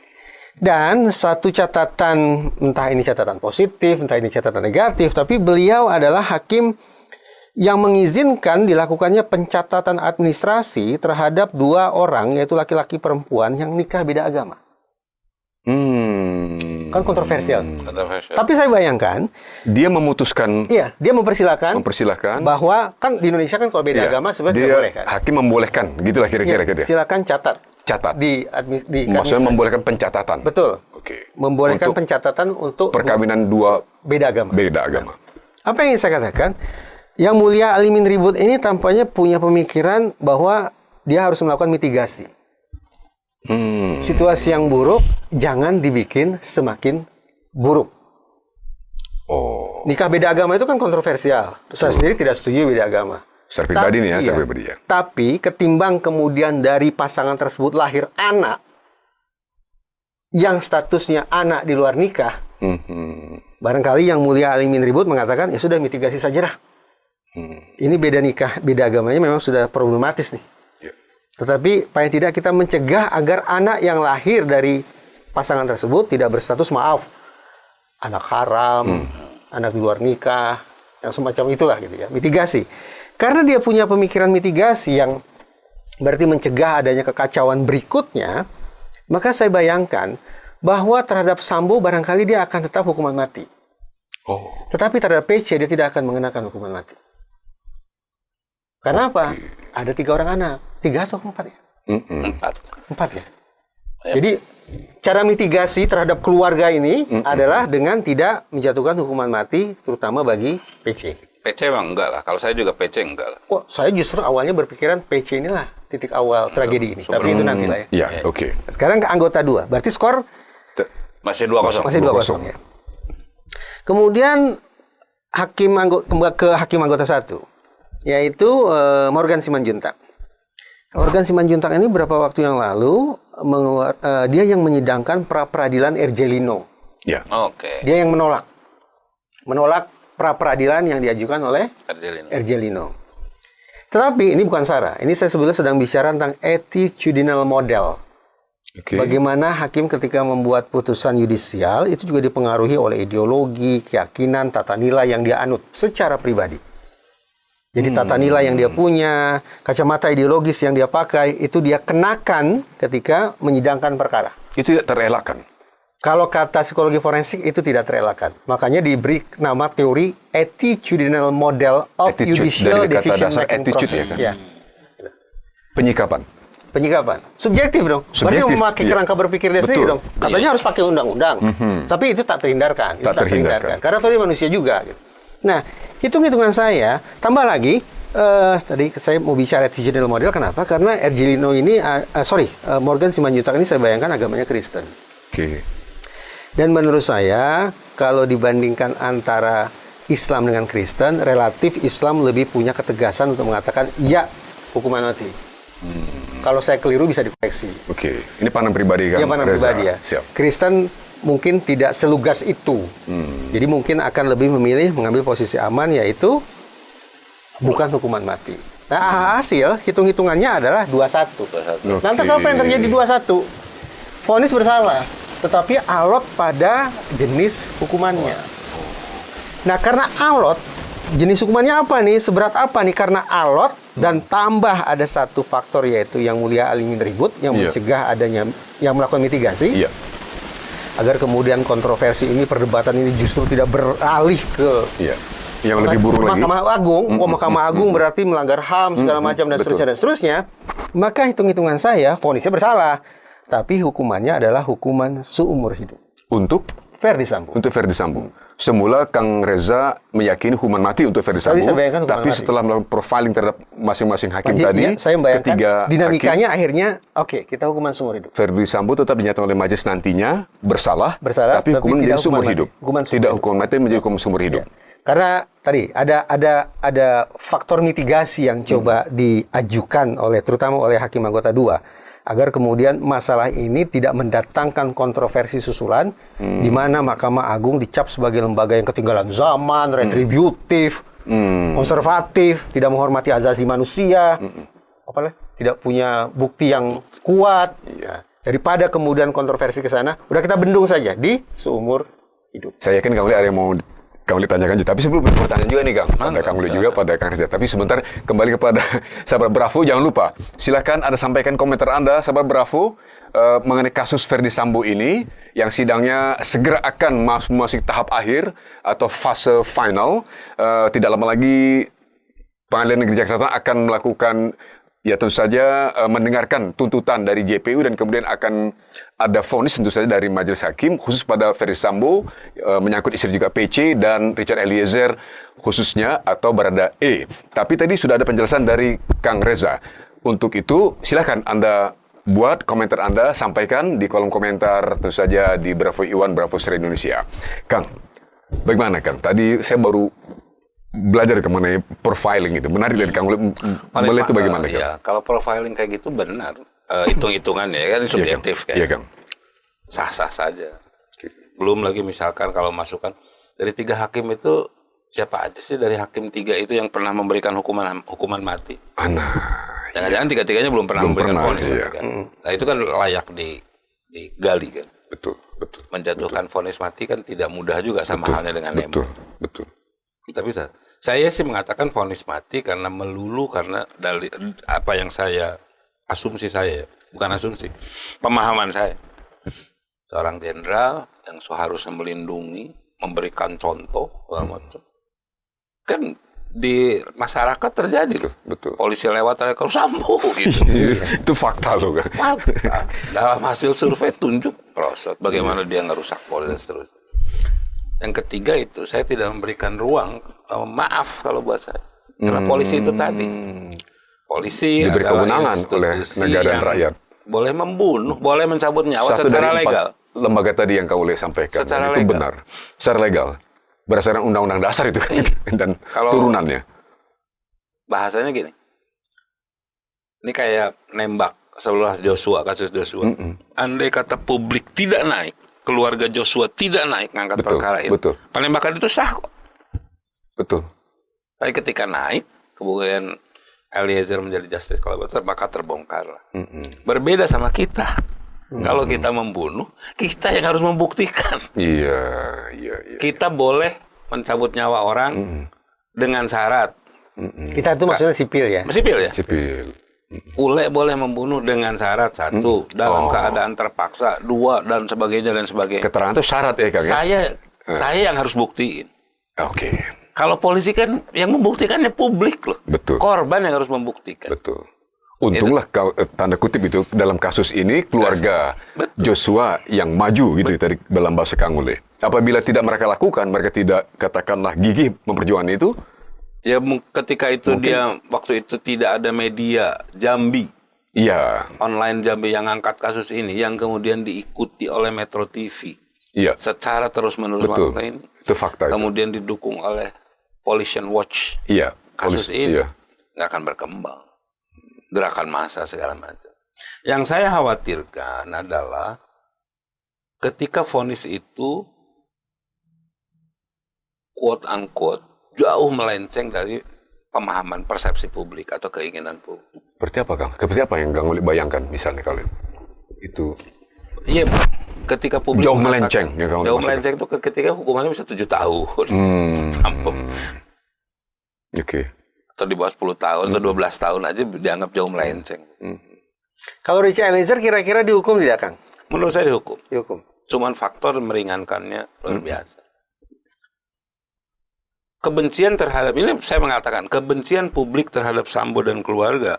Dan satu catatan, entah ini catatan positif, entah ini catatan negatif, tapi beliau adalah hakim yang mengizinkan dilakukannya pencatatan administrasi terhadap 2 orang, yaitu laki-laki perempuan yang nikah beda agama. Kan kontroversial. Kontroversial. Tapi saya bayangkan, Dia memutuskan, iya, dia mempersilahkan bahwa kan di Indonesia kan kalau beda Iya, agama sebenarnya dia tidak boleh kan. hakim membolehkan, gitulah kira-kira. Iya, silakan catat Catat. di Maksudnya administrasi. membolehkan pencatatan. Betul. Oke. Membolehkan Untuk pencatatan untuk perkawinan 2 beda agama. beda agama. Apa yang ingin saya katakan? Yang Mulia Alimin Ribut ini tampaknya punya pemikiran bahwa dia harus melakukan mitigasi. Situasi yang buruk jangan dibikin semakin buruk. Oh, Nikah beda agama itu kan kontroversial. Saya sendiri tidak setuju beda agama. secara pribadi nih ya, Iya. secara pribadi ya. Tapi ketimbang kemudian dari pasangan tersebut lahir anak yang statusnya anak di luar nikah, barangkali yang Mulia Alimin Ribut mengatakan ya sudah mitigasi saja dah. Ini beda nikah, beda agamanya memang sudah problematis nih. Ya. Tetapi paling tidak kita mencegah agar anak yang lahir dari pasangan tersebut tidak berstatus anak haram, anak di luar nikah, yang semacam itulah gitu ya. Mitigasi. Karena dia punya pemikiran mitigasi yang berarti mencegah adanya kekacauan berikutnya, maka saya bayangkan bahwa terhadap Sambo barangkali dia akan tetap hukuman mati. Oh, Tetapi terhadap PC dia tidak akan mengenakan hukuman mati. Karena apa? Ada 3 orang anak. 3 atau 4 ya? 4 ya? Jadi cara mitigasi terhadap keluarga ini adalah dengan tidak menjatuhkan hukuman mati, terutama bagi PC. PC emang enggak lah. Kalau saya juga PC enggak lah. Wah, saya justru awalnya berpikiran PC inilah titik awal tragedi ini. Tapi itu nanti lah ya. iya, oke. Sekarang ke anggota 2. Berarti skor Masih 2-0. masih 2-0 ya. Kemudian ke hakim anggota 1, yaitu Morgan Simanjuntak. Morgan Simanjuntak ini beberapa waktu yang lalu dia yang menyidangkan pra peradilan Ergelino. Ya. Oke. Dia yang menolak pra peradilan yang diajukan oleh Ergelino. Tetapi ini bukan SARA. Ini saya sebetulnya sedang bicara tentang attitudinal model. Oke. Bagaimana hakim ketika membuat putusan yudisial itu juga dipengaruhi oleh ideologi, keyakinan, tata nilai yang dia anut secara pribadi. Jadi tata nilai yang dia punya, kacamata ideologis yang dia pakai, itu dia kenakan ketika menyidangkan perkara. Itu tidak terelakkan. Kalau kata psikologi forensik itu tidak terelakkan. Makanya diberi nama teori attitudinal model of Attitude, judicial dari kata decision dasar making attitude process. ya kan? Ya. Penyikapan. Penyikapan. Subjektif dong. Berarti Subjektif, memakai iya. kerangka berpikir dia Betul. sendiri dong. Katanya harus pakai undang-undang. Tapi itu tak terhindarkan. Itu Tak terhindarkan. Karena dia manusia juga. Gitu. Nah, hitung-hitungan saya, tambah lagi, tadi saya mau bicara attitudinal model, kenapa? Karena Ergelino ini, Morgan Simanjuntak ini saya bayangkan agamanya Kristen. Oke. Dan menurut saya, kalau dibandingkan antara Islam dengan Kristen, relatif Islam lebih punya ketegasan untuk mengatakan, ya, hukuman mati. Kalau saya keliru bisa dikoreksi. Oke. Ini pandang pribadi kan? Ya, pandang Reza? pribadi ya. Siap. Kristen mungkin tidak selugas itu. Jadi mungkin akan lebih memilih mengambil posisi aman, yaitu bukan hukuman mati. Nah, hasil hitung-hitungannya adalah 2-1. Lantas apa yang terjadi 2-1? Vonis bersalah, tetapi alot pada jenis hukumannya. Nah, karena alot, jenis hukumannya apa nih? Seberat apa nih? Karena alot dan tambah ada satu faktor, yaitu yang Mulia Alimin Ribut yang Iya. mencegah adanya, yang melakukan mitigasi. Iya. Agar kemudian kontroversi ini, perdebatan ini justru tidak beralih ke Iya. Yang lebih buruk lagi. Mahkamah Agung. Mahkamah Agung berarti melanggar HAM segala macam dan betul. seterusnya dan seterusnya. Maka hitung-hitungan saya, vonisnya bersalah, tapi hukumannya adalah hukuman seumur hidup. Untuk Verdi Sambo. Verdi Sambo. Semula Kang Reza meyakini hukuman mati untuk Verdi Sambo, saya bayangkan hukuman tapi mati. setelah melakukan profiling terhadap masing-masing hakim Jadi, tadi, iya, saya membayangkan ketiga dinamikanya akhirnya oke, kita hukuman seumur hidup. Verdi Sambo tetap dinyatakan oleh majelis nantinya bersalah, tapi hukuman tidak menjadi seumur hukuman hidup. mati. Hukuman seumur Tidak hidup. hukuman mati menjadi hukuman seumur hidup. Karena tadi ada faktor mitigasi yang coba diajukan oleh terutama oleh hakim anggota 2 agar kemudian masalah ini tidak mendatangkan kontroversi susulan di mana Mahkamah Agung dicap sebagai lembaga yang ketinggalan zaman, retributif, konservatif, tidak menghormati asasi manusia, tidak punya bukti yang kuat. Daripada kemudian kontroversi ke sana, udah kita bendung saja di seumur hidup. Saya yakin kali ada yang mau Kang Uli tanyakan juga. Tapi sebelum pertanyaan juga nih Kang, pada Kang Uli juga, pada Kang Reza. Tapi sebentar kembali kepada sahabat Bravo, jangan lupa silakan Anda sampaikan komentar Anda sahabat Bravo mengenai kasus Verdi Sambo ini yang sidangnya segera akan masuk tahap akhir atau fase final. Tidak lama lagi Pengadilan Negeri Jakarta Selatan akan melakukan, ya tentu saja mendengarkan tuntutan dari JPU dan kemudian akan ada vonis tentu saja dari majelis hakim khusus pada Verdi Sambo, menyangkut istri juga PC dan Richard Eliezer khususnya atau Barada E. Tapi tadi sudah ada penjelasan dari Kang Reza. Untuk itu silakan Anda buat komentar Anda, sampaikan di kolom komentar tentu saja di Bravo Iwan, Bravo Serai Indonesia. Kang, bagaimana Kang? Tadi saya baru belajar mengenai profiling itu. Menarik dari Kang Uli. Boleh itu bagaimana Kang? Ya, kalau profiling kayak gitu benar. Hitung-hitungan ya kan subjektif kan. Iya Kang. Sah-sah saja. Belum lagi misalkan kalau masukan dari 3 hakim itu siapa aja sih dari hakim 3 itu yang pernah memberikan hukuman mati? Jangan-jangan 3-3-nya belum pernah memberikan vonis iya. kan. Nah itu kan layak digali kan. Betul. Menjatuhkan vonis mati kan tidak mudah juga sama halnya dengan nembak. Betul. Tapi saya sih mengatakan vonis mati karena dari apa yang asumsi saya, bukan asumsi, pemahaman saya. Seorang jenderal yang seharusnya melindungi, memberikan contoh, kan di masyarakat terjadi loh. Betul. Polisi lewat kalau Sambo gitu. Itu fakta loh kan. Fakta. Dalam hasil survei tunjuk prosot bagaimana dia ngerusak Polri dan seterusnya. Yang ketiga itu saya tidak memberikan ruang maaf kalau buat saya. Karena polisi itu tadi. Polisi diberi kewenangan oleh negara dan rakyat. Boleh membunuh, boleh mencabut nyawa secara legal. Lembaga tadi yang Kang Uli sampaikan Secara itu legal. benar. Secara legal. Berdasarkan undang-undang dasar itu kan dan turunannya. Bahasanya gini. Ini kayak nembak seluruh kasus Joshua. Andai kata publik tidak naik, keluarga Joshua tidak naik ngangkat perkara itu. Penembakan itu sah kok. Betul. Tapi ketika naik, kemudian Eliezer menjadi justice collaborator, maka terbongkar lah. Berbeda sama kita. Kalau kita membunuh, kita yang harus membuktikan. Iya. Kita boleh mencabut nyawa orang dengan syarat. Kita itu maksudnya sipil ya? Sipil ya? Sipil. Ule boleh membunuh dengan syarat 1, dalam keadaan terpaksa, 2, dan sebagainya. Keterangan itu syarat ya Kang? Saya yang harus buktiin. Oke. Kalau polisi kan yang membuktikannya publik loh. Betul. Korban yang harus membuktikan. Betul. Untunglah tanda kutip itu dalam kasus ini keluarga Joshua yang maju gitu tadi dalam bahasa Kang Uli. Apabila tidak mereka lakukan, mereka tidak katakanlah gigih memperjuangkan itu. Ya ketika itu waktu itu tidak ada media Jambi. Iya. Online Jambi yang angkat kasus ini yang kemudian diikuti oleh Metro TV. Iya. Secara terus-menerus Betul. waktu ini. Itu fakta. Kemudian didukung oleh Polisian Watch. Iya. Kasus ini nggak akan berkembang. Gerakan massa segala macam. Yang saya khawatirkan adalah ketika vonis itu quote unquote jauh melenceng dari pemahaman persepsi publik atau keinginan publik. Seperti apa Kang? Seperti apa yang Kang Uli bayangkan misalnya kalau itu? Iya, ketika publik jauh melenceng. Jauh melenceng itu ketika hukumannya bisa 7 tahun. Oke. Atau di bawah 10 tahun atau 12 tahun aja dianggap jauh melenceng. Kalau Richard Eliezer kira-kira dihukum tidak Kang? Menurut saya dihukum. Dihukum. Cuman faktor meringankannya luar biasa. Kebencian terhadap, ini saya mengatakan, kebencian publik terhadap Sambo dan keluarga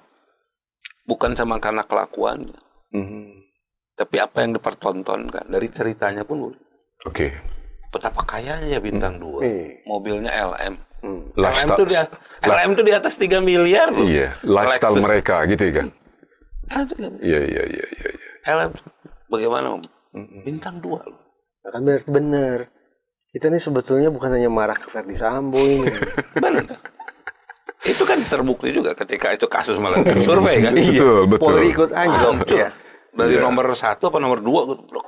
bukan sama karena kelakuannya. Tapi apa yang dipertontonkan dari ceritanya pun. Oke. Betapa kayanya Bintang 2. Mobilnya LM. Lifestyle, LM itu di atas 3 miliar loh. Iya, lifestyle Lexus. mereka gitu kan. Iya. LM bagaimana? Bintang 2 loh. Akan benar-benar. Kita ini sebetulnya bukan hanya marah ke Verdi Sambo ini. Benar. Itu kan terbukti juga ketika itu kasus malah survei kan. Betul. Polri ikut anjlok. Ya. Dari nomor 1 apa nomor 2 gitu.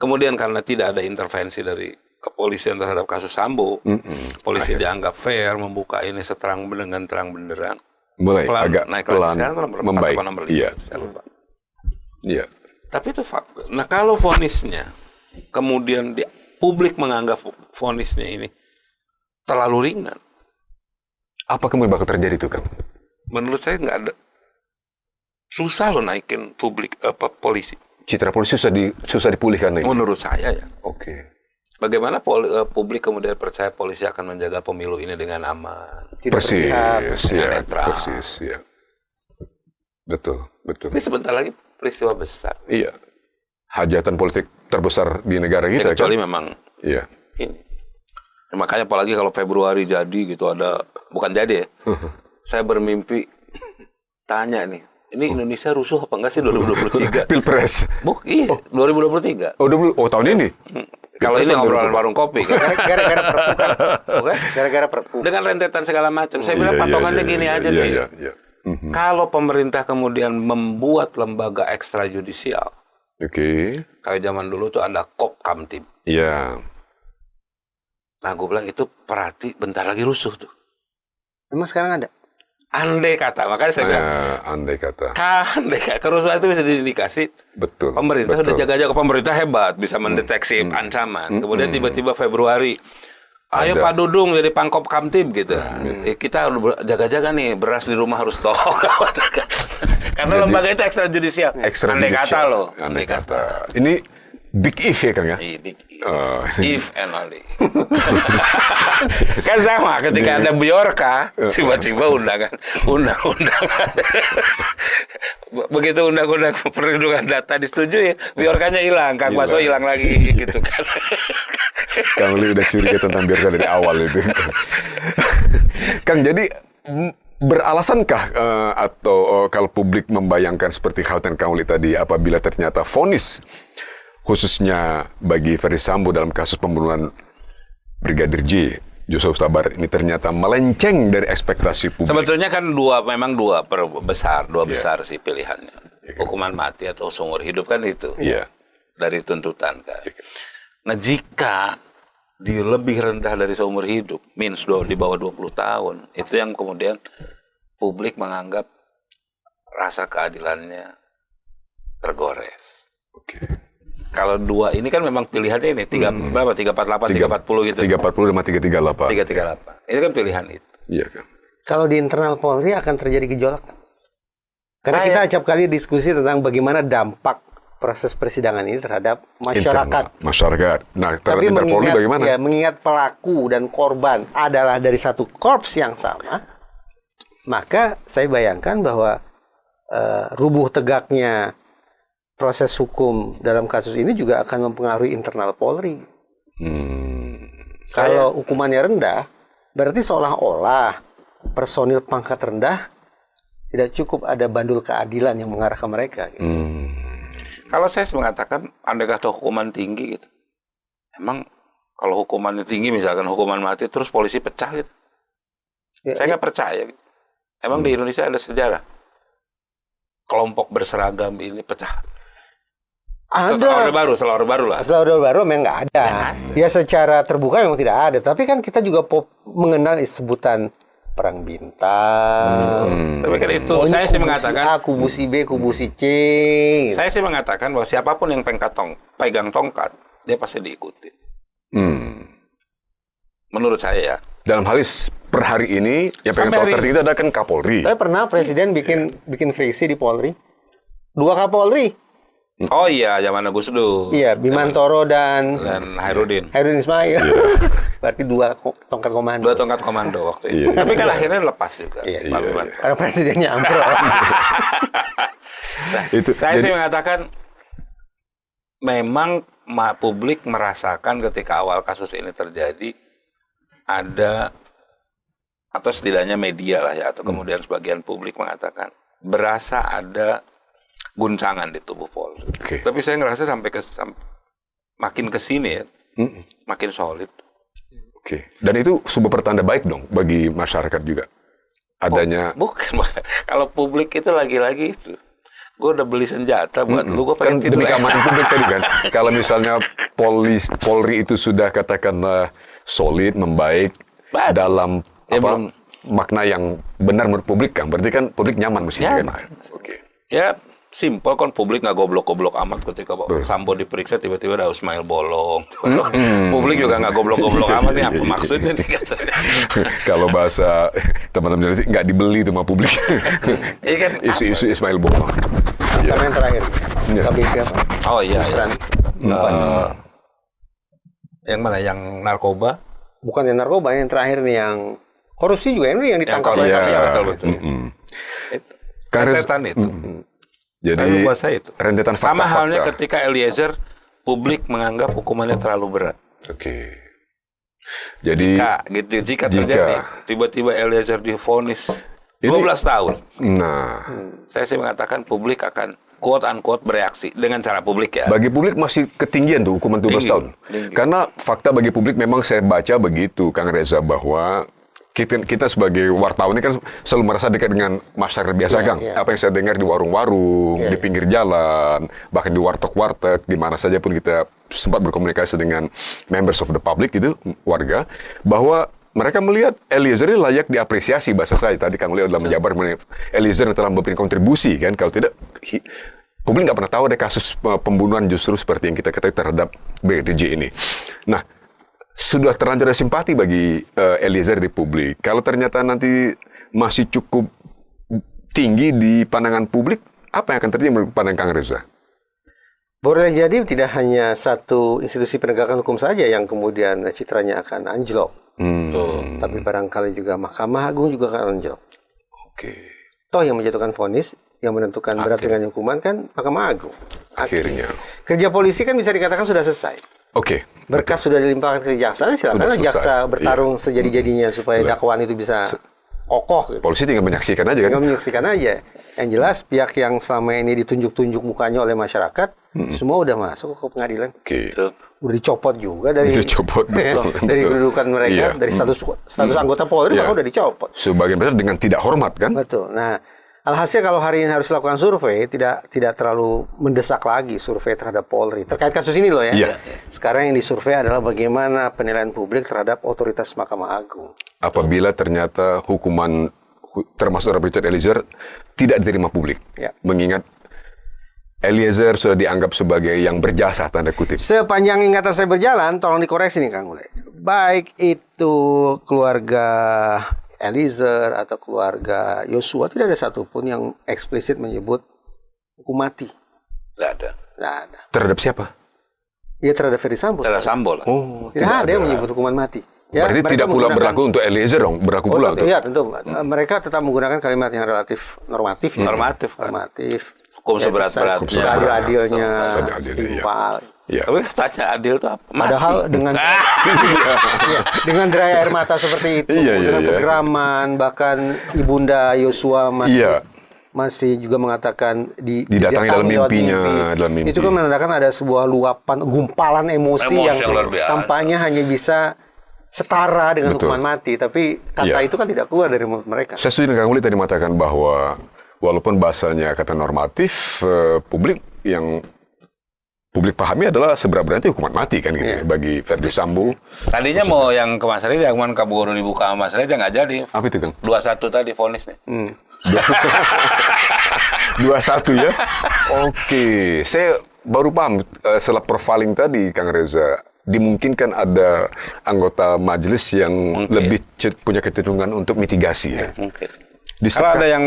Kemudian karena tidak ada intervensi dari kepolisian terhadap kasus Sambo, polisi dianggap fair membuka ini seterang dengan terang benderang. Mulai pelan, agak naik pelan lagi. Sekarang membaik. nomor 5, Iya. saya lupa. Iya. Tapi itu fakta. Nah kalau vonisnya kemudian publik menganggap vonisnya ini terlalu ringan. Apa kemudian bakal terjadi itu, Kang? Menurut saya nggak ada, susah lo naikin publik polisi. Citra polisi susah dipulihkan lagi. Menurut saya ya. Oke. Bagaimana publik kemudian percaya polisi akan menjaga pemilu ini dengan aman? Persis, dengan ya, netral. persis, ya. Betul. Ini sebentar lagi peristiwa besar. Iya. Hajatan politik terbesar di negara Ya, kita, kecuali kan? memang Iya. ini. Ya, makanya apalagi kalau Februari jadi gitu ada, bukan jadi ya. Saya bermimpi tanya nih, ini Indonesia rusuh apa enggak sih 2023? Pilpres. Iya, 2023. Oh, tahun ini? Kalau ini Pilpres ngobrolan 2024. warung kopi kan. Gara-gara perpu kan? Bukan? Gara-gara perpu. Dengan rentetan segala macam. Saya bilang patokannya gini aja nih. Iya. Kalau pemerintah kemudian membuat lembaga ekstrajudisial, Oke. kayak zaman dulu tuh ada Kopkamtib. Iya. Nah, gue bilang itu berarti bentar lagi rusuh tuh. Memang sekarang ada? Andai kata, makanya saya bilang, Andai kata. andai kata kerusuhan itu bisa diindikasi. Betul. Pemerintah betul. udah jaga-jaga, pemerintah hebat, bisa mendeteksi ancaman. Kemudian tiba-tiba Februari, ayo Ada. Pak Dudung jadi Pangkop Kamtib gitu. Kita jaga-jaga nih, beras di rumah harus stok. Karena lembaga itu ekstrajudisial. Andai kata loh. Andai kata. Ini big if ya, Kang ya? Iya, big if. Oh. If and only. Kan sama ketika ada Biorka, tiba-tiba undang-undangan. Begitu undang-undang perlindungan data disetujui, Biorkanya hilang, Kang Baso hilang lagi gitu kan. Kang Uli udah curiga tentang Biorka dari awal itu. Kang, jadi beralasankah atau kalau publik membayangkan seperti halten Kang Uli tadi, apabila ternyata vonis khususnya bagi Ferdy Sambo dalam kasus pembunuhan Brigadir J, Joshua Huta Barat ini ternyata melenceng dari ekspektasi publik. Sebetulnya kan memang dua besar sih pilihannya. Hukuman mati atau seumur hidup kan itu. Iya. Dari tuntutan kan. Nah, jika di lebih rendah dari seumur hidup, di bawah 20 tahun, itu yang kemudian publik menganggap rasa keadilannya tergores. Oke. Kalau dua ini kan memang pilihannya ini, 348, 340 gitu. 340 sama 338. 338. Itu kan pilihan itu. Iya, Kang. Kalau di internal Polri akan terjadi gejolak? Karena kita acap kali diskusi tentang bagaimana dampak proses persidangan ini terhadap masyarakat. Masyarakat. Nah, terhadap Tapi Interpol ini bagaimana? mengingat pelaku dan korban adalah dari satu korps yang sama, maka saya bayangkan bahwa rubuh tegaknya proses hukum dalam kasus ini juga akan mempengaruhi internal Polri. Kalau hukumannya rendah, berarti seolah-olah personil pangkat rendah tidak cukup ada bandul keadilan yang mengarah ke mereka. Gitu. Kalau saya mengatakan, andai kata hukuman tinggi gitu, emang kalau hukumannya tinggi, misalkan hukuman mati, terus polisi pecah gitu, saya nggak percaya. Gitu. Emang di Indonesia ada sejarah kelompok berseragam ini pecah? Ada. Setelah Orde Baru lah. Setelah Orde Baru memang nggak ada. Ya secara terbuka memang tidak ada. Tapi kan kita juga mengenal sebutan Perang Bintang. Tapi kan itu, saya sih mengatakan, A, kubu si B, kubu si C. saya sih mengatakan bahwa siapapun yang pegang tongkat, dia pasti diikuti. Menurut saya ya. Dalam hal per hari ini, yang pengen tahu tertinggi itu ada kan Kapolri. Saya pernah Presiden bikin friksi di Polri. 2 Kapolri. Oh iya, zaman Agus Dur. Iya, Bimantoro dan Hairudin. Ismail. Berarti 2 tongkat komando. 2 tongkat komando waktu itu. Tapi kan akhirnya lepas juga. Pak Bimantoro. Karena presidennya ambrol. Saya sih mengatakan memang publik merasakan ketika awal kasus ini terjadi ada, atau setidaknya media lah ya, atau kemudian sebagian publik mengatakan berasa ada guncangan di tubuh Polri. Okay. Tapi saya ngerasa makin kesini ya, makin solid. Oke. Dan itu sebuah pertanda baik dong bagi masyarakat juga. Adanya. Bukan, kalau publik itu lagi-lagi itu. Gue udah beli senjata buat lu, gue pengen Kan tidur. demi keamanan publik tadi kan. Kalau misalnya Polri itu sudah katakanlah solid, membaik dalam belum. makna yang benar menurut publik kan. Berarti kan publik nyaman mestinya kan. Oke. Ya, simpel kan, publik nggak goblok-goblok amat ketika Pak Sambo diperiksa tiba-tiba ada Ismail bolong. Publik juga nggak goblok-goblok amat nih, apa maksudnya nih katanya. Kalau bahasa teman-teman sih nggak dibeli itu sama publik. Iya kan? Isu-isu Ismail Bolong. Sama yang terakhir, Iya. KBP apa? Oh iya. Busran. Yang mana? Yang narkoba? Bukan yang narkoba, yang terakhir nih yang korupsi juga ini yang ditangkap. korupsi. Iya, Iya, betul. Karena- Rentetan itu. Jadi Lalu bahasa itu. rentetan Sama fakta-fakta. halnya ketika Eliezer, publik menganggap hukumannya terlalu berat. Oke. Jadi Jika terjadi tiba-tiba Eliezer divonis 12 tahun, nah, saya sih mengatakan publik akan quote unquote bereaksi dengan cara publik ya. bagi publik masih ketinggian tuh hukuman 12 Tinggi, tahun. tinggi. Karena fakta bagi publik memang saya baca begitu, Kang Reza, bahwa kita sebagai wartawan ini kan selalu merasa dekat dengan masyarakat biasa, Kang. iya. Apa yang saya dengar di warung-warung, di pinggir jalan, bahkan di warteg-warteg, di mana saja pun kita sempat berkomunikasi dengan members of the public itu, warga, bahwa mereka melihat Eliezer ini layak diapresiasi, bahasa saya. Tadi Kang Leo dalam menjabar mengenai Eliezer telah memberikan kontribusi, kan. Kalau tidak, publik nggak pernah tahu ada kasus pembunuhan justru seperti yang kita ketahui terhadap Brigadir J ini. Nah, sudah terlanjur ada simpati bagi Eliezer di publik. Kalau ternyata nanti masih cukup tinggi di pandangan publik, apa yang akan terjadi menurut pandangan Kang Reza? Boleh jadi tidak hanya satu institusi penegakan hukum saja yang kemudian citranya akan anjlok. Tapi barangkali juga Mahkamah Agung juga akan anjlok. Oke. Toh yang menjatuhkan vonis, yang menentukan berat dengan hukuman kan Mahkamah Agung. Akhirnya. Kerja polisi kan bisa dikatakan sudah selesai. Oke. Berkas sudah dilimpahkan ke kejaksaan, silakan Sudah jaksa selesai. bertarung sejadi-jadinya supaya dakwaan itu bisa kokoh. Gitu. Polisi tinggal menyaksikan aja, kan? Tinggal menyaksikan aja. Yang jelas pihak yang selama ini ditunjuk-tunjuk mukanya oleh masyarakat, semua udah masuk ke pengadilan. Oke. Udah dicopot juga dari Dicopot, betul, dari betul. kedudukan mereka, Iya. dari status anggota Polri, Iya. maka udah dicopot. Sebagian besar dengan tidak hormat, kan? Betul. Nah, alhasil kalau hari ini harus lakukan survei, tidak terlalu mendesak lagi survei terhadap Polri. Terkait kasus ini loh ya. Iya. Sekarang yang disurvei adalah bagaimana penilaian publik terhadap otoritas Mahkamah Agung. Apabila ternyata hukuman termasuk Richard Eliezer tidak diterima publik. Ya. Mengingat Eliezer sudah dianggap sebagai yang berjasa, tanda kutip. Sepanjang ingatan saya berjalan, tolong dikoreksi nih Kang Ule. Baik itu keluarga Eliezer atau keluarga Yosua, tidak ada satupun yang eksplisit menyebut hukum mati. Nggak ada. Tidak ada. Terhadap siapa? Ya terhadap Ferdi Sambo. Adalah Sambo lah. Oh, Tidak ada yang menyebut hukuman mati. Ya, berarti mereka tidak pula menggunakan- berlaku untuk Eliezer dong, berlaku Oh, pula untuk. iya tentu. Mereka tetap menggunakan kalimat yang relatif normatif. Ya. Normatif, kan. Normatif. Hukum seberat-beratnya. Seadil-adilnya. Seadil-adilnya, iya. setimpal. Iya. Tapi katanya adil itu apa? Mati. Padahal dengan Iya, dengan derai air mata seperti itu, Iya, iya, dengan iya. kegeraman, bahkan ibunda Yosua Iya. masih juga mengatakan Didatangi dalam lewat mimpinya, mimpi. dalam mimpi. Itu kan menandakan ada sebuah luapan, gumpalan emosi Emosi yang yang luar biasa. tampaknya hanya bisa setara dengan Betul. hukuman mati, tapi kata Iya. itu kan tidak keluar dari mulut mereka. Saya setuju dengan Kang Uli tadi mengatakan bahwa walaupun bahasanya kata normatif, publik pahami adalah seberat-beratnya hukuman mati kan gitu ya, bagi Ferdi Sambo. Tadinya mau yang ke Mas Reza, yang kemarin kabur dibuka sama Mas Reza nggak jadi. Apa itu, Kang? 21 tadi vonisnya. 21 ya. Oke, saya baru paham setelah profiling tadi, Kang Reza, dimungkinkan ada anggota majelis yang lebih punya kecenderungan untuk mitigasi ya. Mungkin. Disebut- Kalau ada yang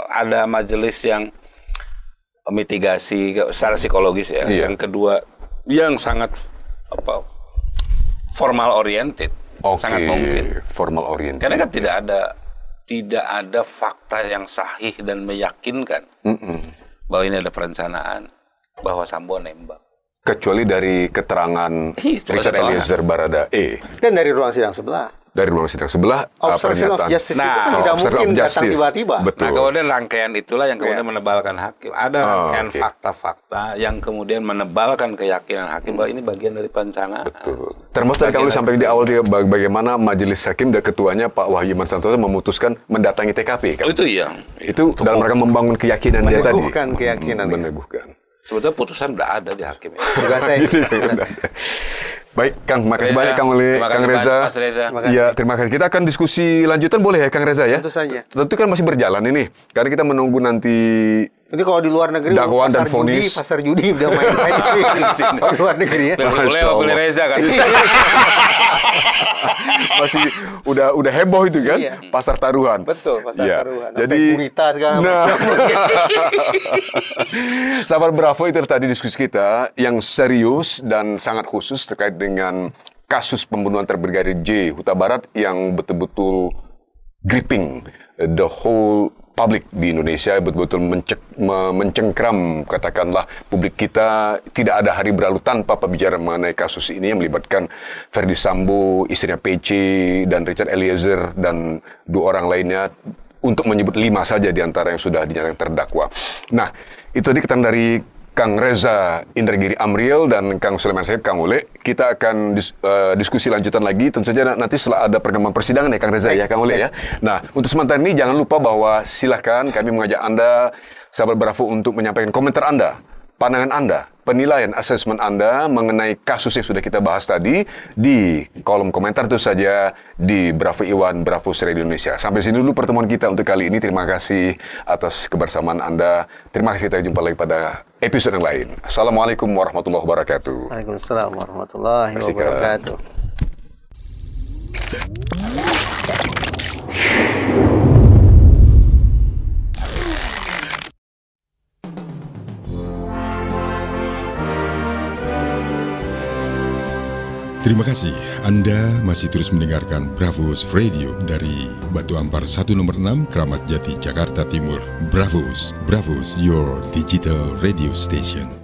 ada majelis yang mitigasi secara psikologis ya. Iya. Yang kedua yang sangat formal oriented, Oke, sangat mungkin. formal oriented. Karena kan tidak ada fakta yang sahih dan meyakinkan bahwa ini ada perencanaan, bahwa Sambo nembak. Kecuali dari keterangan Cuma Richard keterangan. Eliezer Baradae Dan dari ruang sidang sebelah. dari ruang sidang sebelah, Obstruction of pernyataan. justice itu kan Nah, tidak obstruction mungkin of datang justice. tiba-tiba. Betul. Nah, kemudian rangkaian itulah yang kemudian Iya. menebalkan hakim. Ada rangkaian oke. fakta-fakta yang kemudian menebalkan keyakinan hakim bahwa ini bagian dari perencanaan. Betul. Termasuk tadi kalau sampai di awal dia bagaimana majelis hakim dan ketuanya Pak Wahyu Iman Santoso memutuskan mendatangi TKP kan. Oh, itu iya. Itu dalam rangka membangun keyakinan dia tadi. Meneguhkan keyakinan. Meneguhkan. Sebetulnya putusan udah ada di hakim. Tugas saya. tugas saya. Baik, Kang, makasih Reza. banyak Kang Uli, Terima Kang kasih Reza. banyak, Mas Reza. Terima kasih. Iya, terima kasih. Kita akan diskusi lanjutan boleh ya, Kang Reza ya? Tentu saja. Tentu kan masih berjalan ini, karena kita menunggu nanti Jadi kalau di luar negeri dakwaan dan judi, vonis. pasar judi udah main-main di sini. Kalau di luar negeri ya. Masya Allah. Boleh Reza kan. Masih udah heboh itu kan, Iya. pasar taruhan. Betul, pasar Iya. taruhan. Jadi Sampai gurita segala nah, macam. sahabat Bravo, itu tadi diskusi kita yang serius dan sangat khusus terkait dengan kasus pembunuhan Brigadir J Huta Barat yang betul-betul gripping the whole public di Indonesia, betul-betul mencengkram katakanlah publik kita. Tidak ada hari berlalu tanpa pembicaraan mengenai kasus ini yang melibatkan Verdi Sambo, istrinya PC, dan Richard Eliezer, dan 2 orang lainnya, untuk menyebut 5 saja di antara yang sudah dinyatakan terdakwa. Nah, itu tadi keterangan dari Kang Reza Indragiri Amriel dan Kang Sulaiman Said, Kang Ule. Kita akan diskusi lanjutan lagi, tentu saja nanti setelah ada perkembangan persidangan ya Kang Reza ya, Kang Ule ya. Nah, untuk sementara ini jangan lupa bahwa silakan kami mengajak Anda, sahabat Bravo, untuk menyampaikan komentar Anda, pandangan Anda, penilaian, asesmen Anda mengenai kasus yang sudah kita bahas tadi di kolom komentar itu saja di Bravo Iwan, Bravo Radio Indonesia. Sampai sini dulu pertemuan kita untuk kali ini. Terima kasih atas kebersamaan Anda. Terima kasih, kita jumpa lagi pada episode yang lain. Assalamualaikum warahmatullahi wabarakatuh. Waalaikumsalam warahmatullahi Terima kasih, Kang. wabarakatuh. Terima kasih Anda masih terus mendengarkan Bravos Radio dari Batu Ampar 1 nomor 6 Kramat Jati, Jakarta Timur. Bravos, Bravos, your digital radio station.